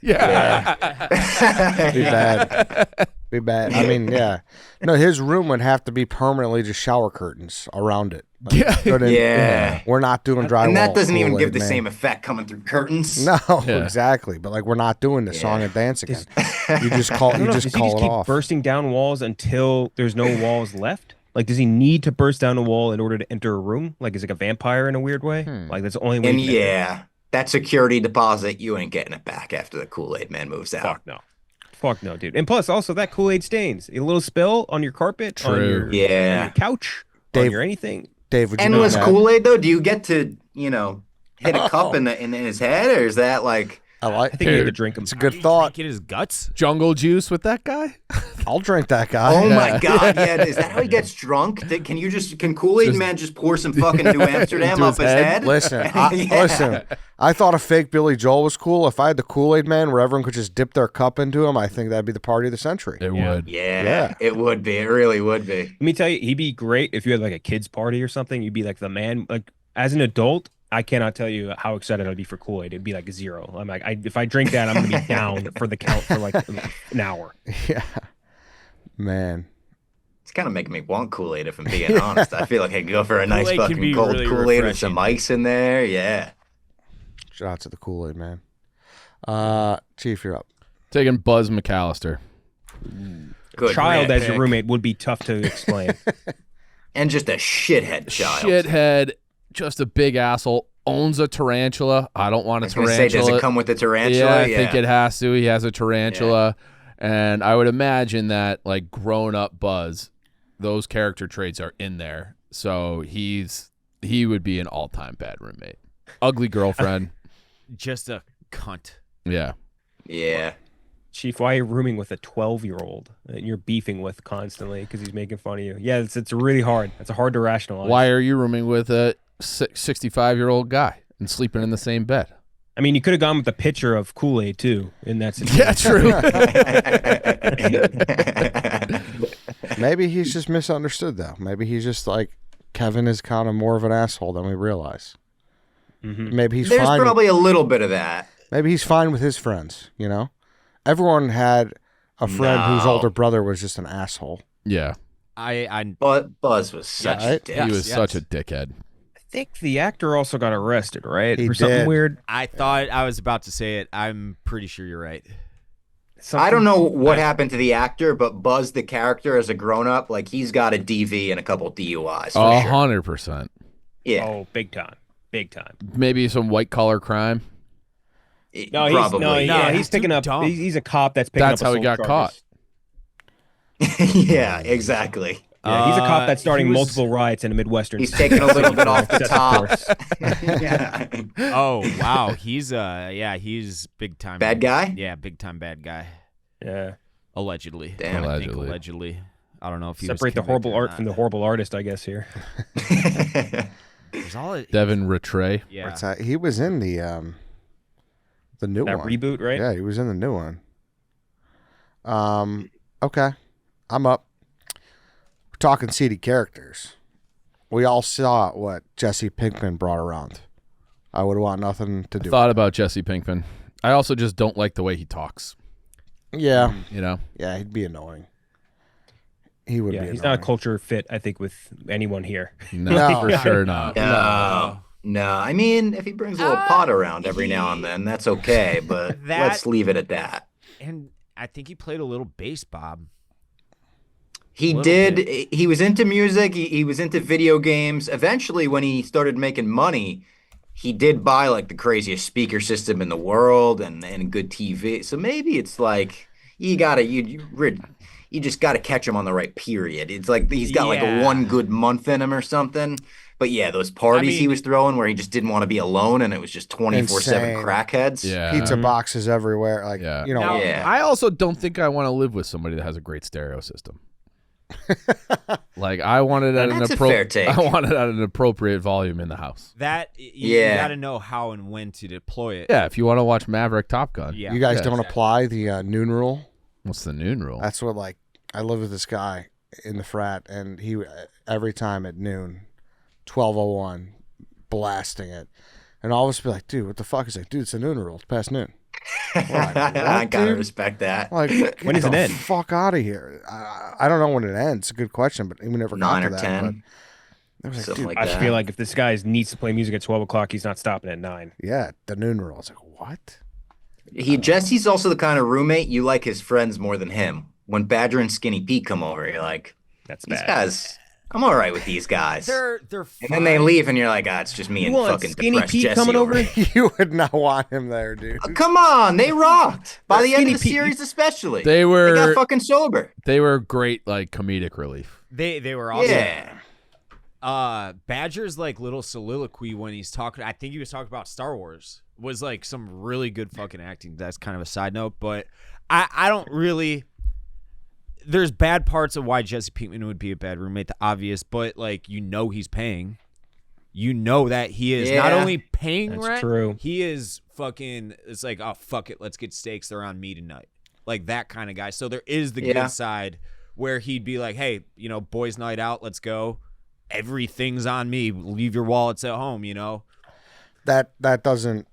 Be bad. Be bad. I mean, yeah. No, his room would have to be permanently just shower curtains around it. Like, Yeah. couldn't- Yeah. We're not doing drywall. And that doesn't even Kool-Aid, give the man. same effect coming through curtains. No, Yeah. exactly. But like, we're not doing the song and dance again. You just I call. don't You know, just does he call just it keep off. bursting down walls until there's no walls left? Like, does he need to burst down a wall in order to enter a room? Like, is he like a vampire in a weird way? Like, that's the only way. And he can enter. yeah, that security deposit, you ain't getting it back after the Kool-Aid Man moves out. Fuck no, dude. And plus, also that Kool-Aid stains. A little spill on your carpet, on True. your, Yeah. on your couch, Dave- on your anything. Dave, would you Endless do that? Kool-Aid, though? Do you get to, hit a cup in his head? Or is that like... I like. I think you need to Dude, drink them. It's a good Are you thought. drinking his guts? Jungle juice with that guy. I'll drink that guy. Oh my God! Yeah, is that how he gets drunk? Can Kool-Aid Man just pour some fucking New Amsterdam Into up his his head? head? Listen, Yeah. listen. I thought a fake Billy Joel was cool. If I had the Kool-Aid Man where everyone could just dip their cup into him, I think that'd be the party of the century. It would. Yeah, it would be. It really would be. Let me tell you, he'd be great if you had like a kids party or something. You'd be like the man. Like as an adult, I cannot tell you how excited I'd be for Kool-Aid. It'd be like 0. I'm like, if I drink that, I'm gonna be down for the count for like an hour. Yeah, man. It's kind of making me want Kool-Aid, if I'm being honest. I feel like I could go for a nice Kool-Aid can fucking be cold really Kool-Aid with refreshing. some ice in there. Yeah. Shout out to the Kool-Aid Man. Chief, you're up. Taking Buzz McAllister. Good Child man as your pick. roommate would be tough to explain. And just a shithead child. Shithead, just a big asshole. Owns a tarantula. I don't want I a was going to say, tarantula. does it come with the tarantula? Yeah, I think it has to. He has a tarantula. Yeah. And I would imagine that like grown up Buzz, those character traits are in there. So he would be an all-time bad roommate. Ugly girlfriend. Just a cunt. Yeah. Yeah. Chief, why are you rooming with a 12-year-old that you're beefing with constantly because he's making fun of you? Yeah, it's really hard. It's hard to rationalize. Why are you rooming with a 65-year-old guy and sleeping in the same bed? I mean, you could have gone with the pitcher of Kool-Aid too in that situation. Yeah, true. Maybe he's just misunderstood, though. Maybe he's just like Kevin is kind of more of an asshole than we realize. Maybe he's There's fine. probably a little bit of that. Maybe he's fine with his friends. You know, everyone had a friend whose No. older brother was just an asshole. Yeah. But Buzz was such a right? dick. He was yes. such a dickhead. I think the actor also got arrested, right? He For something did. weird. I thought I was about to say it. I'm pretty sure you're right. I don't know what happened to the actor, but Buzz, the character, as a grown-up, like, he's got a DV and a couple DUIs, for sure. 100%. Yeah. Oh, big time. Big time. Maybe some white collar crime. No, Probably. yeah, he's he's picking too up. dumb. He's a cop that's picking That's up. how he assault got charges. Yeah, exactly. Yeah, he's a cop that's starting he was- multiple riots in a Midwestern. He's taking a little bit off the That's top. course. Yeah. Oh wow, he's big time Bad guy? Yeah, big time bad guy. Yeah. Allegedly. Damn. I think Allegedly. allegedly. I don't know if he Separate the was horrible convicted or art not. from the horrible artist, I guess. Here. There's all it- Devin Rattray. Yeah. He was in the new That one. reboot, right? Yeah, he was in the new one. Okay, I'm up. We're talking seedy characters. We all saw what Jesse Pinkman brought around. I would want nothing to do. Thought about Jesse Pinkman. I also just don't like the way he talks. Yeah, You know, yeah, he'd be annoying. He would be. He's annoying. not a culture fit, I think, with anyone here. no, for sure not. No. I mean, if he brings a little pot around every now and then, that's okay. But let's leave it at that. And I think he played a little bass, Bob. He did. He was into music. He was into video games. Eventually, when he started making money, he did buy like the craziest speaker system in the world and good TV. So maybe it's like you just gotta catch him on the right period. It's like he's got like a one good month in him or something. But yeah, those parties he was throwing where he just didn't want to be alone and it was just 24/7 crackheads. Yeah. Pizza boxes everywhere. Like, you know. Now, I also don't think I want to live with somebody that has a great stereo system. Like I wanted at That's a fair take. I wanted at an appropriate volume in the house. That you got to know how and when to deploy it. Yeah, if you want to watch Maverick Top Gun. Yeah. You guys don't apply the noon rule? What's the noon rule? That's what, like, I live with this guy in the frat, and he, every time at noon, 12:01, blasting it. And I'll always be like, dude, what the fuck? He's like, dude, it's a noon rule. It's past noon. Like, I gotta respect that. Like, When does it end? Fuck out of here. I don't know when it ends. It's a good question, but we never got 9 to or that. 10. But I was like, Something dude, like I that. feel like if this guy needs to play music at 12 o'clock, he's not stopping at 9. yeah, the noon rule. I was like, what? Jesse's also the kind of roommate you like his friends more than him. When Badger and Skinny Pete come over, you're like, That's these bad. guys, I'm all right with these guys. They're And fine. then they leave, and you're like, it's just me You and want fucking Skinny depressed Pete Jesse coming over? here. You would not want him there, dude. Come on, they rocked. By the end of the Skinny Pete- series, especially, They got were fucking sober. great like comedic relief. They were awesome. Yeah. Badger's like little soliloquy when he's talking. I think he was talking about Star Wars. Was like some really good fucking acting. That's kind of a side note, but I don't really. There's bad parts of why Jesse Pinkman would be a bad roommate. The obvious, but like he's paying. You know that he is not Yeah. only paying That's rent. true. He is fucking. It's like, oh fuck it, let's get steaks. They're on me tonight. Like that kind of guy. So there is the Yeah. good side where he'd be like, hey, boys' night out, let's go. Everything's on me. Leave your wallets at home. That doesn't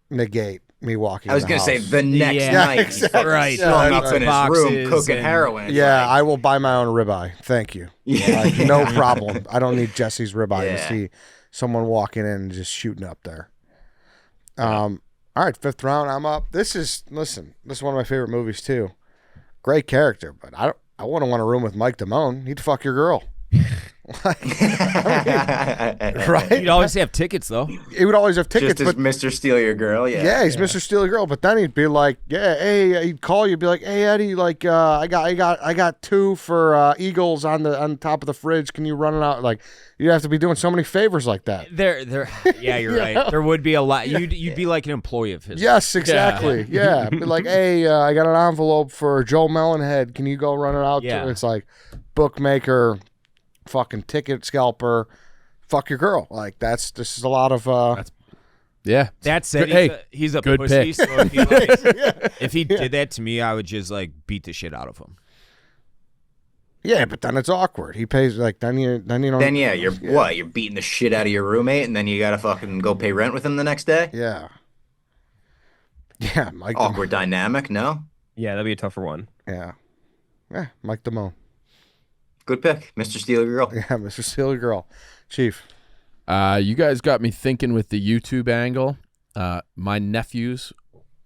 negate me walking. I was in going the to say house. the next Yeah, night, he's exactly. fucking Right. strung Yeah, up in his boxes room cooking and- heroin. Yeah, Like, I will buy my own ribeye. Thank you. Yeah. Like, no problem. I don't need Jesse's ribeye to Yeah. see someone walking in and just shooting up there. All right, 5th round. I'm up. This is one of my favorite movies too. Great character, but I wouldn't want a room with Mike Damone. He'd fuck your girl. Right? You'd always have tickets though. He would always have tickets, just as but Mr. Steal Your Girl. Yeah. yeah, he's Mr. Steely Girl. But then he'd be like, yeah, hey, he'd call you, be like, hey Eddie, like, I got 2 for Eagles on the top of the fridge. Can you run it out? Like, you'd have to be doing so many favors like that. Yeah, you're right. There would be a lot. You'd be like an employee of his. Yes, exactly. Yeah, be like, hey, I got an envelope for Joe Mellenhead. Can you go run it out? Yeah. It's like bookmaker, fucking ticket scalper, fuck your girl. Like this is a lot of. Yeah. That said, Hey, he's a good pussy. pick. So if he did that to me, I would just like beat the shit out of him. Yeah, but then it's awkward. He pays like then you don't. Then yeah, you're beating the shit out of your roommate, and then you gotta fucking go pay rent with him the next day. Yeah. Yeah, Mike. Awkward dynamic, no? Yeah, that'd be a tougher one. Yeah, Mike Damone. Good pick, Mr. Steal Your Girl. Yeah, Mr. Steely Girl, Chief. You guys got me thinking with the YouTube angle. My nephews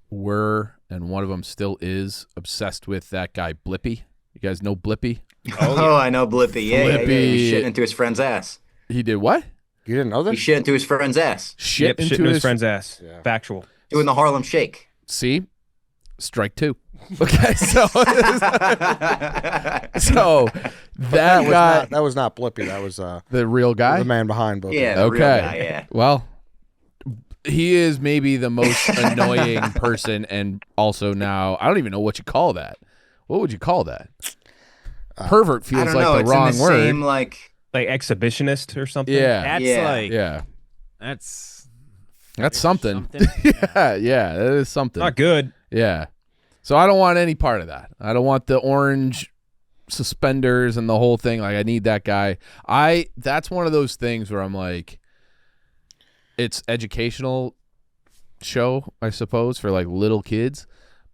were, and one of them still is, obsessed with that guy Blippy. You guys know Blippy? Oh, I know Blippy. Yeah, he Blippy. shit into his friend's ass. He did what? You didn't know He this? shit into his friend's ass. Shit Yep, shit into his friend's ass. Yeah. Factual. Doing the Harlem Shake. See? Strike 2. Okay, so that guy, That was not Blippy. That was the real guy. the man behind Blippy. Yeah, the Okay. real guy, yeah. Well, he is maybe the most annoying person, and also now I don't even know what you call that. What would you call that? Pervert I feels don't like know. the It's wrong in the word. same, like, Like exhibitionist or something. Yeah, That's Yeah. like yeah, that's something. yeah. yeah, that is something. Not good. Yeah. So I don't want any part of that. I don't want the orange suspenders and the whole thing. Like I need that guy. That's one of those things where I'm like, it's educational show, I suppose, for like little kids.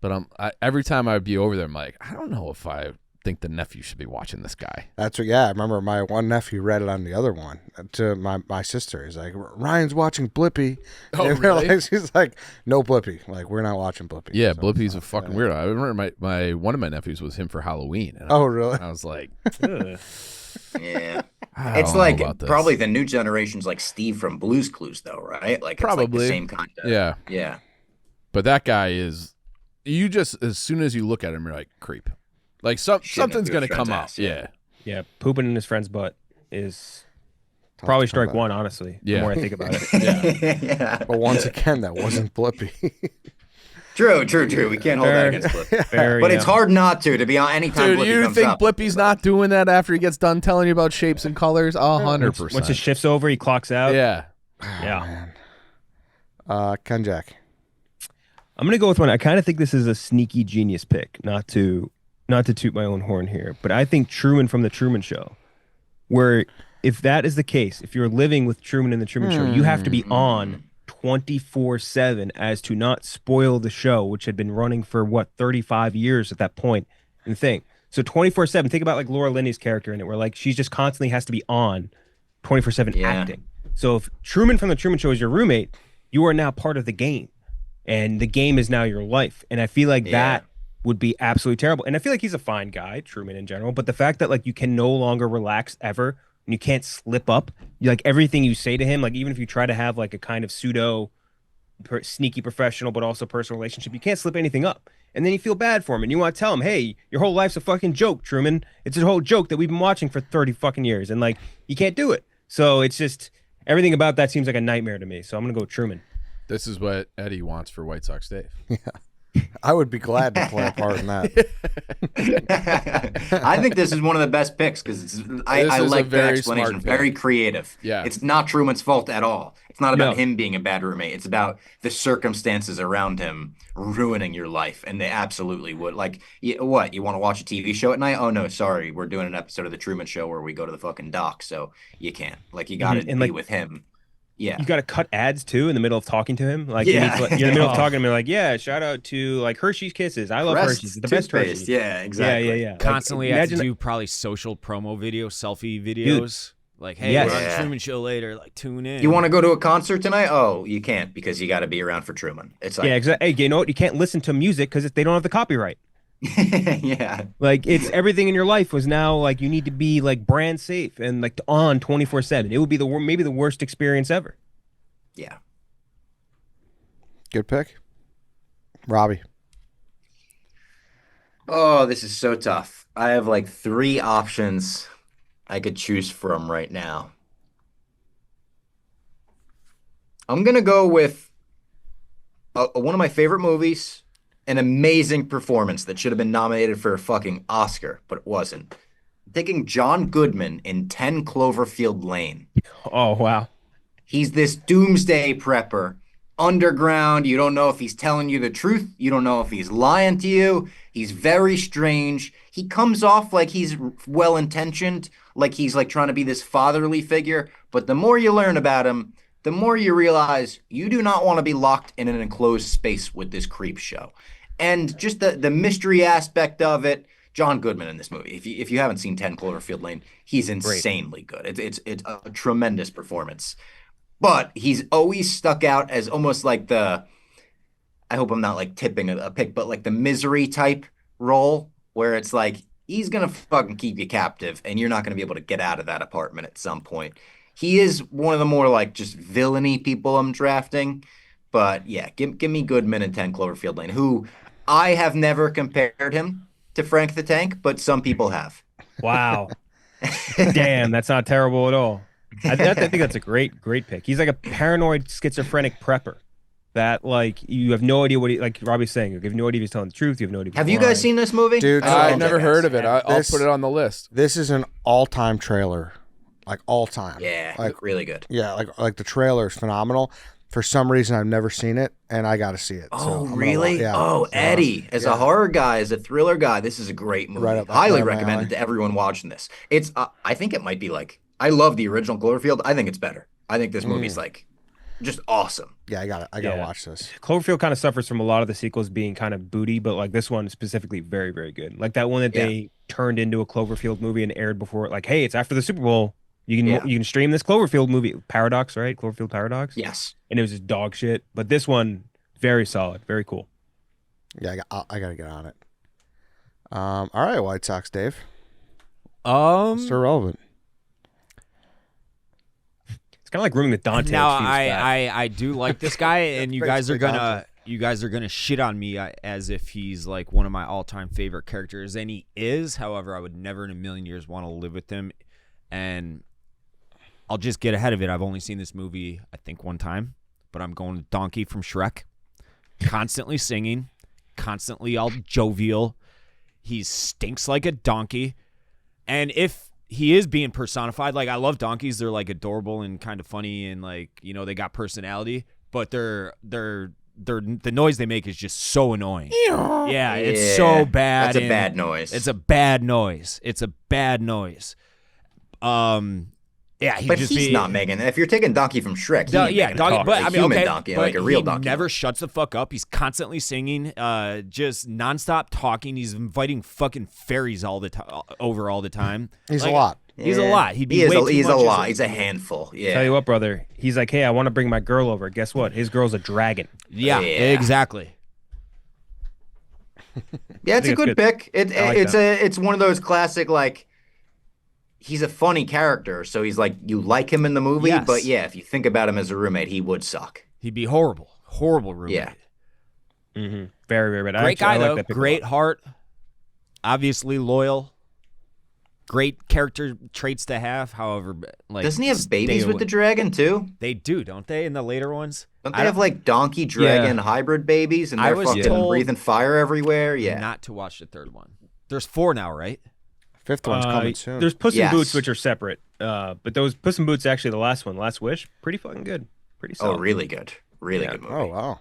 But every time I'd be over there, I'm like, I don't know if I think the nephew should be watching this guy. That's what. Yeah, I remember my one nephew read it on the other one to my sister. He's like, Ryan's watching Blippi. Oh, and really? Like, she's like, no Blippi. Like, we're not watching Blippi. Yeah, So, Blippi's a fucking weirdo. I remember my one of my nephews was him for Halloween. And Oh, really? I was like, Yeah. I It's don't know like about this. probably the new generation's like Steve from Blue's Clues, though, right? Like, it's like Probably. the same kind of. Yeah. Yeah. But that guy is, you just, as soon as you look at him, you're like, creep. Like something's through going his to come friend's up. ass, yeah. Yeah. Yeah, pooping in his friend's butt is probably strike one, honestly. Yeah. The more I think about it. Yeah. Yeah. But once again, that wasn't Blippi. True. We can't hold that Fair. against Blippi. Very, But it's hard not to be on any time Dude, Blippi you comes think up. Blippi's not doing that after he gets done telling you about shapes and colors? 100%. Once his shift's over, he clocks out. Yeah. Yeah. Kenjac. I'm gonna go with one. I kind of think this is a sneaky genius pick, not to toot my own horn here, but I think Truman from the Truman Show, where if that is the case, if you're living with Truman in the Truman Show, you have to be on 24/7 as to not spoil the show, which had been running for 35 years at that point in the thing. So 24/7. Think about like Laura Linney's character in it, where like she just constantly has to be on 24/7 Yeah. acting. So if Truman from the Truman Show is your roommate, you are now part of the game. And the game is now your life. And I feel like that would be absolutely terrible. And I feel like he's a fine guy, Truman in general. But the fact that like you can no longer relax ever and you can't slip up, like everything you say to him, like even if you try to have like a kind of pseudo sneaky professional, but also personal relationship, you can't slip anything up. And then you feel bad for him and you want to tell him, hey, your whole life's a fucking joke, Truman. It's a whole joke that we've been watching for 30 fucking years. And like, you can't do it. So it's just everything about that seems like a nightmare to me. So I'm going to go with Truman. This is what Eddie wants for White Sox Dave. I would be glad to play a part in that. I think this is one of the best picks because I This is a like the very explanation. smart Very pick. creative. Yeah. It's not Truman's fault at all. It's not about No. him being a bad roommate. It's about the circumstances around him ruining your life, and they absolutely would. Like, what? You want to watch a TV show at night? Oh no, sorry, we're doing an episode of the Truman Show where we go to the fucking dock, so you can't. Like, you got to And, be like, with him. Yeah. You got to cut ads too in the middle of talking to him. Like, Yeah. you're in the middle of talking to him. You're like, yeah, shout out to like Hershey's Kisses. I love Crest Hershey's. The best toothpaste. Hershey's. Yeah, exactly. Yeah. Like, Constantly have to imagine- do probably social promo videos, selfie videos. Like, hey, Yes. we're on Yeah. Truman Show later. Like, tune in. You want to go to a concert tonight? Oh, you can't because you got to be around for Truman. It's like, Yeah, exactly. Hey, you know what? You can't listen to music because they don't have the copyright. yeah. Like, it's everything in your life was now like you need to be like brand safe and like on 24/7. It would be maybe the worst experience ever. Yeah. Good pick. Robbie. Oh, this is so tough. I have like 3 options I could choose from right now. I'm going to go with one of my favorite movies, an amazing performance that should have been nominated for a fucking Oscar, but it wasn't. I'm taking John Goodman in 10 Cloverfield Lane. Oh, wow. He's this doomsday prepper, underground. You don't know if he's telling you the truth. You don't know if he's lying to you. He's very strange. He comes off like he's well-intentioned, like he's like trying to be this fatherly figure. But the more you learn about him, the more you realize you do not want to be locked in an enclosed space with this creep show. And just the mystery aspect of it, John Goodman in this movie. If you haven't seen 10 Cloverfield Lane, he's insanely good. It's a tremendous performance. But he's always stuck out as almost like I hope I'm not like tipping a pick, but like the misery type role where it's like, he's going to fucking keep you captive and you're not going to be able to get out of that apartment at some point. He is one of the more like just villainy people I'm drafting. But yeah, give me Goodman and 10 Cloverfield Lane, who I have never compared him to Frank the Tank, but some people have. Wow. Damn, that's not terrible at all. I think that's a great pick. He's like a paranoid schizophrenic prepper that like you have no idea what he, like Robbie's saying, you have no idea if he's telling the truth. You have no idea. If Have he's you guys lying. seen this movie? Dude, I know I've Kenjac never has. heard of it. I'll This- put it on the list. This is an all-time trailer. Like all-time. Yeah, Like, really good. yeah, like the trailer is phenomenal. For some reason, I've never seen it, and I got to see it. So Oh, I'm gonna really? yeah. Oh, So, Eddie, as a horror guy, as a thriller guy, this is a great movie. Right up- Highly right up my recommend alley. it to everyone watching this. It's, I think it might be like, I love the original Cloverfield. I think it's better. I think this movie's like just awesome. Yeah, I gotta Yeah. watch this. Cloverfield kind of suffers from a lot of the sequels being kind of booty, but like this one specifically very, very good. Like that one that Yeah. they turned into a Cloverfield movie and aired before, like, hey, it's after the Super Bowl. Yeah. You can stream this Cloverfield movie, Paradox, right? Cloverfield Paradox. Yes. And it was just dog shit. But this one, very solid, very cool. Yeah, I gotta get on it. All right, White Sox, Dave. Still relevant. It's kind of like rooming with Dante. Now except he was fat. I do like this guy, and you guys are Basically gonna shit on me as if he's like one of my all-time favorite characters, and he is. However, I would never in a million years want to live with him, and I'll just get ahead of it. I've only seen this movie I think one time, but I'm going with Donkey from Shrek. Constantly singing, constantly all jovial. He stinks like a donkey, and if he is being personified, like I love donkeys. They're like adorable and kind of funny, and like they got personality. But they're the noise they make is just so annoying. Yeah, it's so bad. That's a bad noise. It's a bad noise. It's a bad noise. Yeah, but he's not making it. If you're taking Donkey from Shrek, Donkey, but I mean, human okay, donkey, but like a real he donkey. never shuts the fuck up. He's constantly singing, just nonstop talking. He's inviting fucking fairies all the time, over all the time. He's Like, a lot. He's a lot. He'd be He is way too he's much a as lot. He's a handful. Yeah. Tell you what, brother. He's like, hey, I want to bring my girl over. Guess what? His girl's a dragon. Yeah, Yeah. exactly. Yeah, it's a think good it's pick. I like It's one of those classic like. He's a funny character, so he's like you like him in the movie, Yes. but yeah, if you think about him as a roommate, he would suck. He'd be horrible roommate. Yeah. Mm-hmm. Very, very bad. Great guy I like though. that pick a Great lot. heart. Obviously loyal. Great character traits to have. However, like Doesn't he have stay babies with away- the dragon too? They do, don't they? In the later ones, Don't they have like donkey dragon hybrid babies and I they're was fucking told breathing fire everywhere? Yeah. not to watch the third one. There's 4 now, right? Fifth one's coming soon. There's Puss in Yes. Boots, which are separate. But those Puss in Boots, actually, the last one, Last Wish, pretty fucking good. Pretty solid. Oh, really good. Really Yeah. good movie. Oh wow.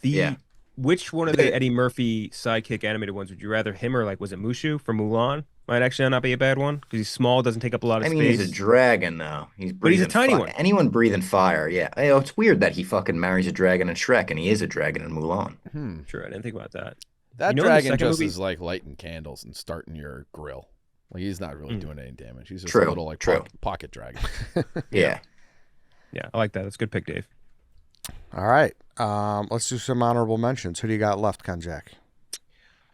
Yeah. Which one of the Eddie Murphy sidekick animated ones would you rather him or like was it Mushu from Mulan? Might actually not be a bad one because he's small, doesn't take up a lot of I mean, space. he's a dragon though. He's But he's a breathing tiny fi- one. Anyone breathing fire, yeah. You know, it's weird that he fucking marries a dragon in Shrek, and he is a dragon in Mulan. Sure, I didn't think about that. That You know in the dragon second just movie- is like lighting candles and starting your grill. Like he's not really doing any damage. He's just True, a little like true. pocket dragon. Yeah. Yeah, I like that. That's a good pick, Dave. All right. Let's do some honorable mentions. Who do you got left, Kenjac?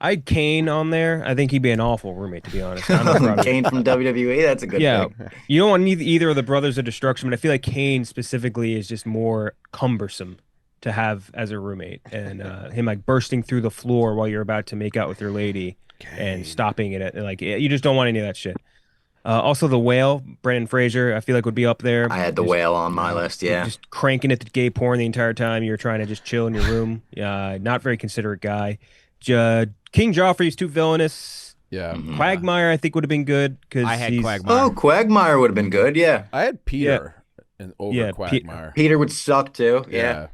I had Kane on there. I think he'd be an awful roommate, to be honest. I don't know if Kane from WWE, that's a good yeah, pick. you don't want either of the Brothers of Destruction, but I feel like Kane specifically is just more cumbersome to have as a roommate, and him like bursting through the floor while you're about to make out with your lady and stopping it at like you just don't want any of that shit. Also, the Whale, Brendan Fraser, I feel like would be up there. I had the Just- whale on my list, yeah. Just cranking it to gay porn the entire time you're trying to just chill in your room. Not very considerate guy. King Joffrey's too villainous. Yeah. Mhm. Quagmire, I think, would have been good because I had he's Quagmire. Oh, Quagmire would have been good, yeah. I had Peter and over Yeah, Quagmire. Peter would suck too, yeah.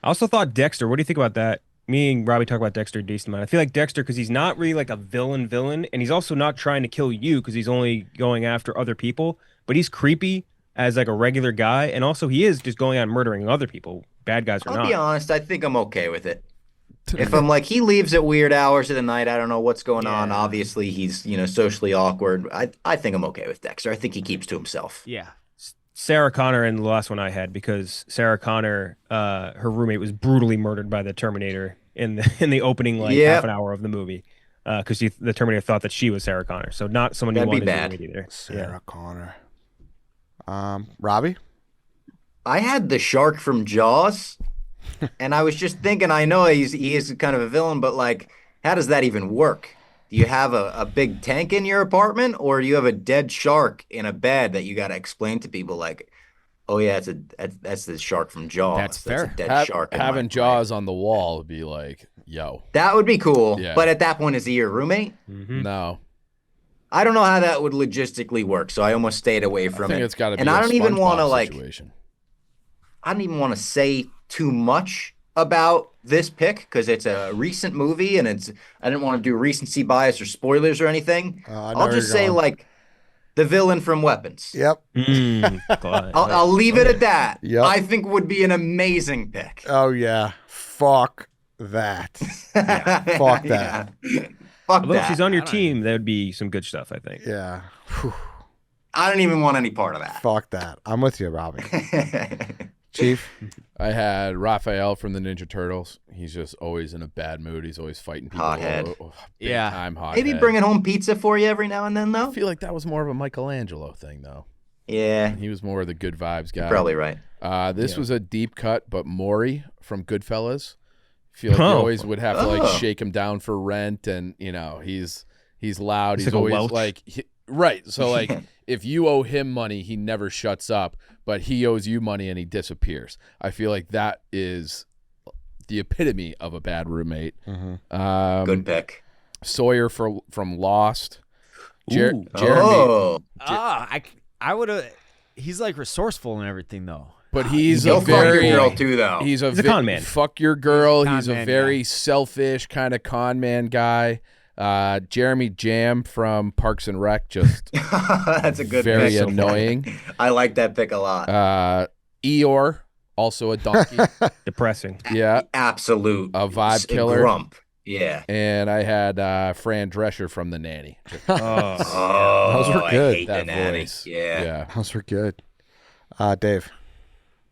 I also thought Dexter. What do you think about that? Me and Robbie talk about Dexter a decent amount. I feel like Dexter because he's not really like a villain, and he's also not trying to kill you because he's only going after other people. But he's creepy as like a regular guy, and also he is just going out and murdering other people, bad guys or I'll not. be honest, I think I'm okay with it. If I'm like, he leaves at weird hours of the night, I don't know what's going on. Obviously, he's, socially awkward. I think I'm okay with Dexter. I think he keeps to himself. Yeah. Sarah Connor and the last one I had because Sarah Connor, her roommate was brutally murdered by the Terminator in the opening half an hour of the movie because the Terminator thought that she was Sarah Connor. So not someone you That'd be wanted bad. to roommate either. Sarah Connor. Robbie? I had the shark from Jaws, and I was just thinking, I know he is kind of a villain, but like, how does that even work? Do you have a big tank in your apartment, or do you have a dead shark in a bed that you got to explain to people like, oh yeah, that's the shark from Jaws. That's fair. a dead shark. in my Having place." Jaws on the wall would be like, yo, That would be cool. Yeah. But at that point, is he your roommate? Mhm. no. I don't know how that would logistically work, so I almost stayed away I from think it. it's got to be and a I don't even want to SpongeBob like. situation. I don't even want to say too much about this pick because it's a recent movie and I didn't want to do recency bias or spoilers or anything. I know I'll where just you're say going. like the villain from Weapons. Yep. I'll leave it at that. Yep. I think would be an amazing pick. Oh yeah. Fuck that. Fuck that. Yeah. Fuck Although if that. she's on your team, that would be some good stuff, I think. Yeah. Whew. I don't even want any part of that. Fuck that. I'm with you, Robbie. Chief. I had Raphael from the Ninja Turtles. He's just always in a bad mood. He's always fighting people. Hothead. Big Yeah. time hothead. Maybe bringing home pizza for you every now and then, I though. feel like that was more of a Michelangelo thing, though. Yeah, He was more of the good vibes guy. you're probably right. This was a deep cut, but Maury from Goodfellas. I feel like you Oh. always would have to like Oh. shake him down for rent, and you know he's loud. He's He's like a always Welch. like right. So like if you owe him money, he never shuts up, but he owes you money and he disappears. I feel like that is the epitome of a bad roommate. Good pick. Sawyer from Lost. Jeremy. Oh, I would have. He's like resourceful and everything though. But he's he'll a fuck your very girl too, though. He's a con man. Fuck your girl. He's a con He's a man very guy. selfish kind of con man guy. Jeremy Jam from Parks and Rec, just That's a good very pick. annoying. I like that pick a lot. Eeyore, also a donkey. Depressing. Yeah. Absolute A vibe killer. grump. Yeah. And I had Fran Drescher from The Nanny. Oh. Oh, Those were I good. hate That the nanny. voice. Yeah. Those were good. Dave.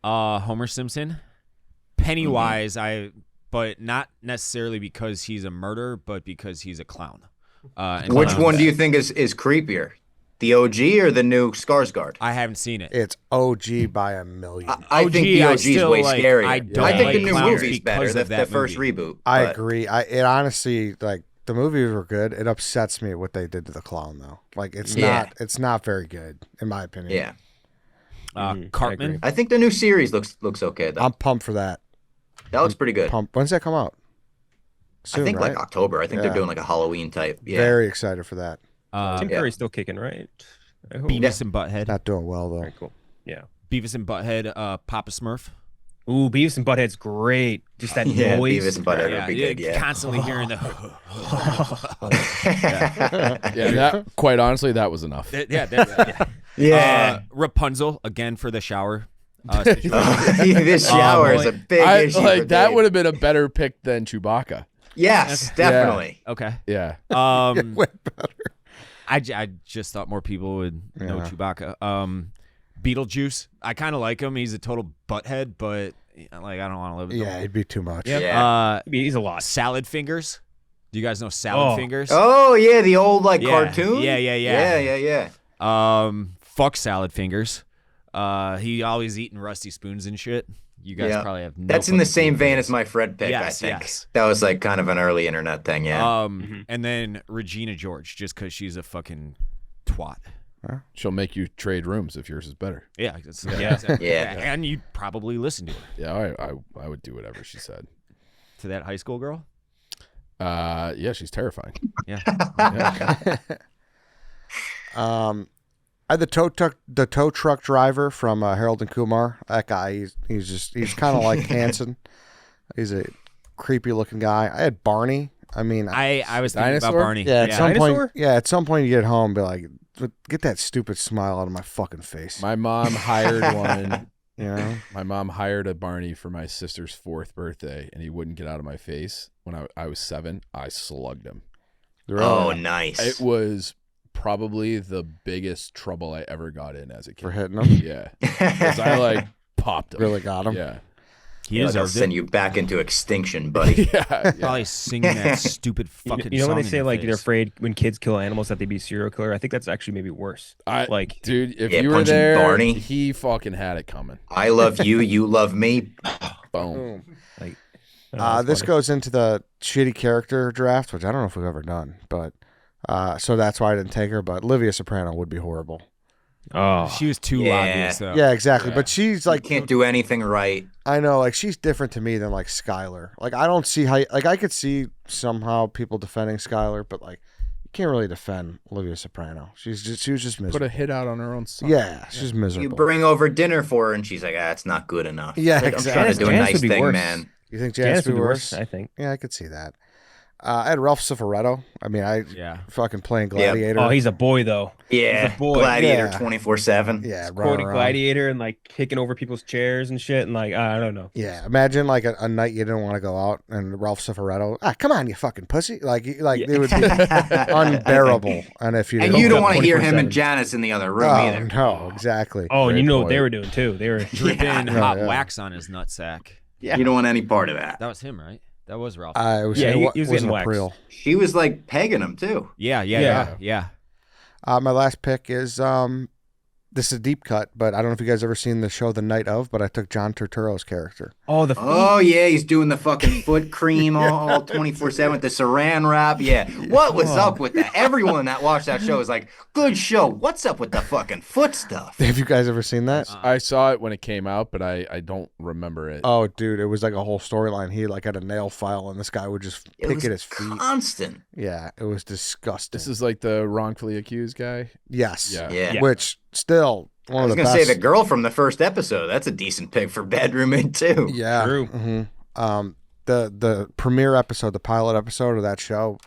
Homer Simpson, Pennywise. But not necessarily because he's a murderer, but because he's a clown. And Which clowns- one do you think is creepier? The OG or the new Skarsgård? I haven't seen it. It's OG by a million. I think the I OG is still way like- scarier. I don't think like the new clowns movie's better. because The, of that the first movie. reboot. I but- agree. It honestly, like, the movies were good. It upsets me what they did to the clown, though. Like, it's Yeah. not very good, in my opinion. Yeah. Cartman. I think the new series looks okay though. I'm pumped for that. That looks pretty good. Pumped. When's that come out? Soon, I think right? like October. I think Yeah. they're doing like a Halloween type. Yeah. Very excited for that. Tim Yeah. Curry's still kicking, right? I hope. Beavis and Butthead. Not doing well though. Very cool. Yeah. Beavis and Butthead. Papa Smurf. Ooh, Beavis and Butthead's great. Just that Yeah, noise. Beavis and Butthead would be good. Yeah. Constantly hearing the. Yeah, that, quite honestly, that was enough. Yeah. Rapunzel again for the shower. This shower is a big issue. for Like that Dave. would have been a better pick than Chewbacca. Yes, definitely. Okay. Yeah. Way better. I just thought more people would know Yeah. Chewbacca. Beetlejuice. I kind of like him. He's a total butthead, but like I don't want to live with Yeah, him. it'd be too much. Yeah. He's a lot. Salad Fingers. Do you guys know Salad Oh. Fingers? Oh yeah, the old like Yeah. cartoon. Yeah. Yeah. Fuck Salad Fingers. He always eating rusty spoons and shit. You guys Yeah. probably have no That's in the fucking same clue vein what as my Fred pick. Yes, I think yes. that was like kind of an early internet thing. it is. Yeah. And then Regina George, just because she's a fucking twat. She'll make you trade rooms if yours is better. Yeah. Yeah. And you'd probably listen to her. Yeah, I would do whatever she said. To that high school girl? Yeah, she's terrifying. Yeah. I had the tow truck driver from Harold and Kumar. That guy, he's kind of like Hanson. He's a creepy looking guy. I had Barney. I mean, I was thinking Dinosaur? about Barney. yeah, at some Dinosaur? point, at some point you get home, and be like, get that stupid smile out of my fucking face. My mom hired one. You know, My mom hired a Barney for my sister's 4th birthday, and he wouldn't get out of my face. When I was 7, I slugged him. Oh, nice. It was probably the biggest trouble I ever got in as a kid. for hitting him, Yeah, because I like popped him. really got him. Yeah, He They'll deserved send it. you back into extinction, buddy. yeah. Probably singing that stupid fucking You know when song they in say your like they're face. afraid when kids kill animals that they be serial killer? I think that's actually maybe worse. Like Dude, if Yeah, you were punching there, Barney. he fucking had it coming. I love you. You love me. Boom. like I don't know, it's This funny. goes into the shitty character draft, which I don't know if we've ever done, but so that's why I didn't take her. But Livia Soprano would be horrible. Oh, She was too Yeah. obvious, though. Yeah, exactly. Yeah. But she's You like, can't do anything right. I know, like she's different to me than like Skylar. Like I don't see how, like I could see somehow people defending Skylar, but like you can't really defend Olivia Soprano. She was just Put miserable. a hit out on her own son. Yeah, she's You miserable. bring over dinner for her, and she's like, "It's not good enough." Yeah, Like, I'm exactly. trying to do a Janice nice would be thing, worse. man. You think Janice Janice would would be worse? I think. Yeah, I could see that. I had Ralph Cifaretto. I mean, Yeah. fucking playing Gladiator. Oh, he's a boy though. Yeah, He's a boy. Gladiator Yeah. 24/7. yeah, running Quoting around. Gladiator and like kicking over people's chairs and shit, and like I don't know. Yeah, imagine like a night you didn't want to go out, and Ralph Cifaretto. Come on, you fucking pussy! Like it would be unbearable. And if you And didn't- you don't want to hear him 24/7. and Janice in the other room oh either. no, exactly. Oh, and Great you know what they point. were doing too. They were Dripping Yeah. hot Yeah. wax on his nutsack. You don't want any part of that. That was him, right? That was Ralph. It was, Yeah, it he was wasn't getting waxed. April. She was like pegging him too. Yeah. My last pick is this is a deep cut, but I don't know if you guys ever seen the show The Night Of, but I took John Turturro's character. Oh, the Oh yeah, he's doing the fucking foot cream all 24/7 with the saran wrap. Yeah, what was up with that? Everyone that watched that show was like, "Good show. What's up with the fucking foot stuff?" Have you guys ever seen that? I saw it when it came out, but I don't remember it. Oh, dude, it was like a whole storyline. He like had a nail file, and this guy would just It pick was at his feet. constant. Yeah, it was disgusting. This is like the wrongfully accused guy. yes, Yeah. Yeah. which still I one was of the gonna best. say the girl from the first episode. That's a decent pick for bedroom in too. Yeah. True. The premiere episode, the pilot episode of that show,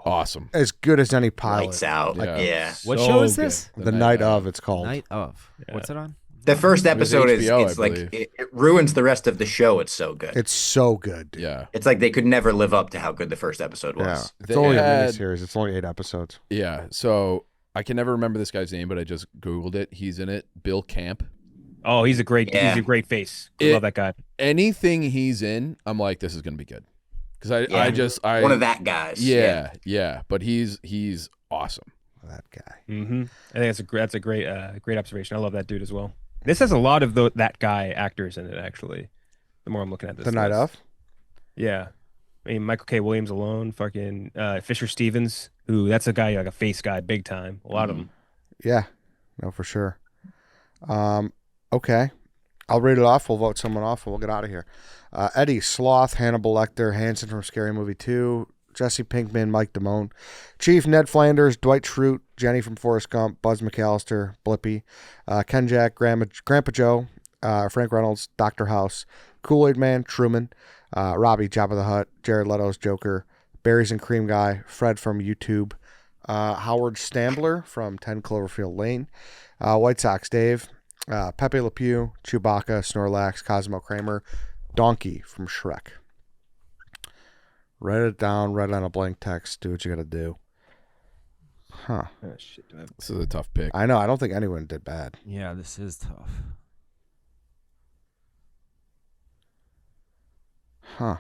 Awesome. as good as any pilot. Lights out. Yeah. Yeah. What So show is good. this? The night of, it's called. Night of. What's it on? The first was episode is HBO, it's I like believe. it ruins the rest of the show. It's so good. It's so good, dude. Yeah. It's like they could never live up to how good the first episode was. Yeah. It's They only a had- miniseries. It's only 8 episodes. Yeah. So I can never remember this guy's name, but I just Googled it. He's in it. Bill Camp. Oh, he's a great Yeah. face. I It- love that guy. Anything he's in, I'm like, this is gonna be good. Because I One of that guys. Yeah. But he's awesome. That guy. Mm-hmm. I think that's a great observation. I love that dude as well. This has a lot of that guy actors in it. Actually, the more I'm looking at this, The Night list. Of? Yeah, I mean Michael K. Williams alone, fucking Fisher Stevens, who that's a guy like a face guy, big time. A lot of them. Yeah. No, for sure. Okay. I'll read it off. We'll vote someone off and we'll get out of here. Eddie, Sloth, Hannibal Lecter, Hanson from Scary Movie 2, Jesse Pinkman, Mike Damone, Chief, Ned Flanders, Dwight Schrute, Jenny from Forrest Gump, Buzz McAllister, Blippy, Kenjac, Grandpa Joe, Frank Reynolds, Dr. House, Kool-Aid Man, Truman, Robbie, Jabba the Hutt, Jared Leto's Joker, Berries and Cream Guy, Fred from YouTube, Howard Stambler from 10 Cloverfield Lane, White Sox Dave, Pepe Le Pew, Chewbacca, Snorlax, Cosmo Kramer, Donkey from Shrek. Write it down, write it on a blank text, do what you gotta do. Huh. Oh, shit, do I have- This is a tough pick. I know, I don't think anyone did bad. Yeah, this is tough. Huh.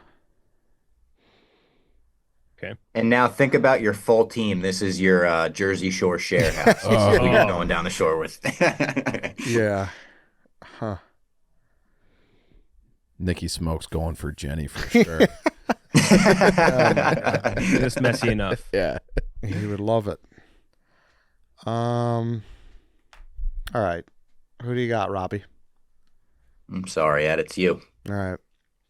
And now think about your full team. This is your Jersey Shore share house. Oh. Who you're going down the shore with. Yeah. Huh. Nikki Smoke's going for Jenny for sure. Just messy enough. Yeah. He would love it. All right. Who do you got, Robbie? I'm sorry, Ed. It's you. All right.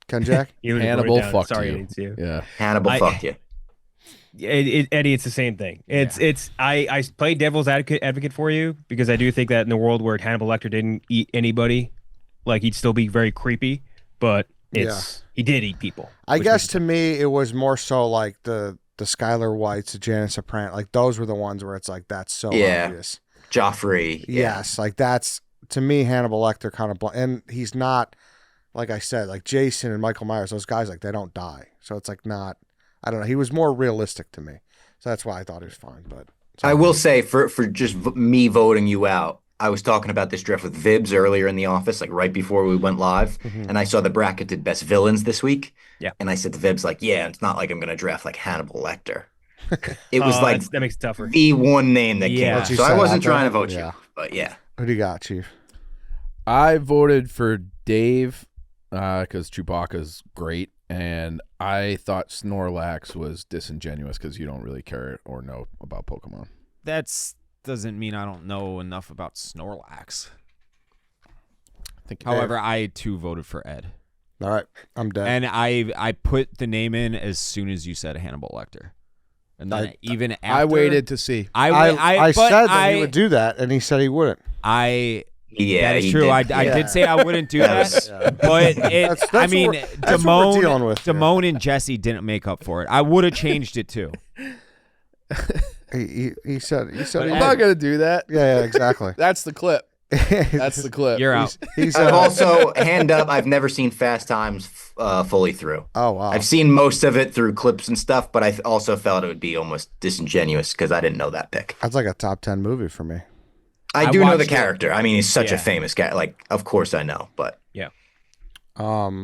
Kenjac? You wrote it Hannibal down. fucked Sorry, you. it's you. Yeah. Hannibal fucked you. Eddie, it's the same thing. I play devil's advocate for you because I do think that in the world where Hannibal Lecter didn't eat anybody, like he'd still be very creepy, but he did eat people. I which guess was- to me, it was more so like the Skylar Whites, the Janice Soprano, like those were the ones where it's like, that's so Yeah. obvious. Joffrey. Yeah. Yes. Like that's, to me, Hannibal Lecter kind of, and he's not, like I said, like Jason and Michael Myers, those guys, like they don't die. So it's like not, I don't know. He was more realistic to me. So that's why I thought he was fine. But I will say for just me voting you out, I was talking about this draft with Vibs earlier in the office, like right before we went live, and I saw the bracket did best villains this week. Yeah. And I said to Vibs, like, yeah, it's not like I'm going to draft like Hannibal Lecter. It was like that makes it tougher. the one name that came Yeah. up. What you So I said wasn't out there? trying to vote Yeah. you, but yeah. who do you got, Chief? I voted for Dave because Chewbacca's great, and I thought Snorlax was disingenuous because you don't really care or know about Pokemon. That doesn't mean I don't know enough about Snorlax. I think However, I too voted for Ed, All right. I'm dead. and I put the name in as soon as you said Hannibal Lecter, and then even after I waited to see. I but said that I, he would do that, and he said he wouldn't. I Yeah, that is he true. did. I did say I wouldn't do that, but That's I what mean, that's what we're dealing with here. Damone and Jesse didn't make up for it. I would have changed it too. He said I'm not gonna do that. yeah, exactly. That's the clip. That's the clip. You're out. He's I've also, hand up, I've never seen Fast Times fully through. oh wow. I've seen most of it through clips and stuff, but I also felt it would be almost disingenuous because I didn't know that pick. That's like a top 10 movie for me. I do know the watched it. character. I mean, he's such a Yeah. famous guy. Like, of course I know, but All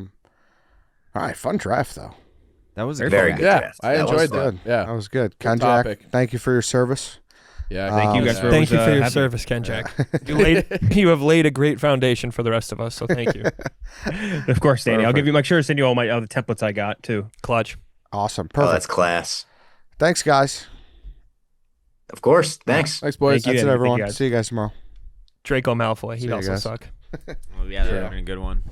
right, fun draft though. That was a very good good. Yeah, draft. I That was enjoyed fun. that. Yeah, That was good. Good Kenjac, topic. thank you for your service. yeah. Thank you guys for Thank you for your having- service, Kenjac. You have laid a great foundation for the rest of us, so thank you. Of course, Danny. I'll Perfect. give you. Make sure to send you all my other templates I got too. Clutch. Awesome. Oh, that's Perfect. class. Thanks, guys. Of course. Thanks. Thanks, boys. Thank you. That's it, Thank everyone. you, guys. See you guys tomorrow. Draco Malfoy. See He'd you also guys. suck. Oh, yeah, that would have been a good one.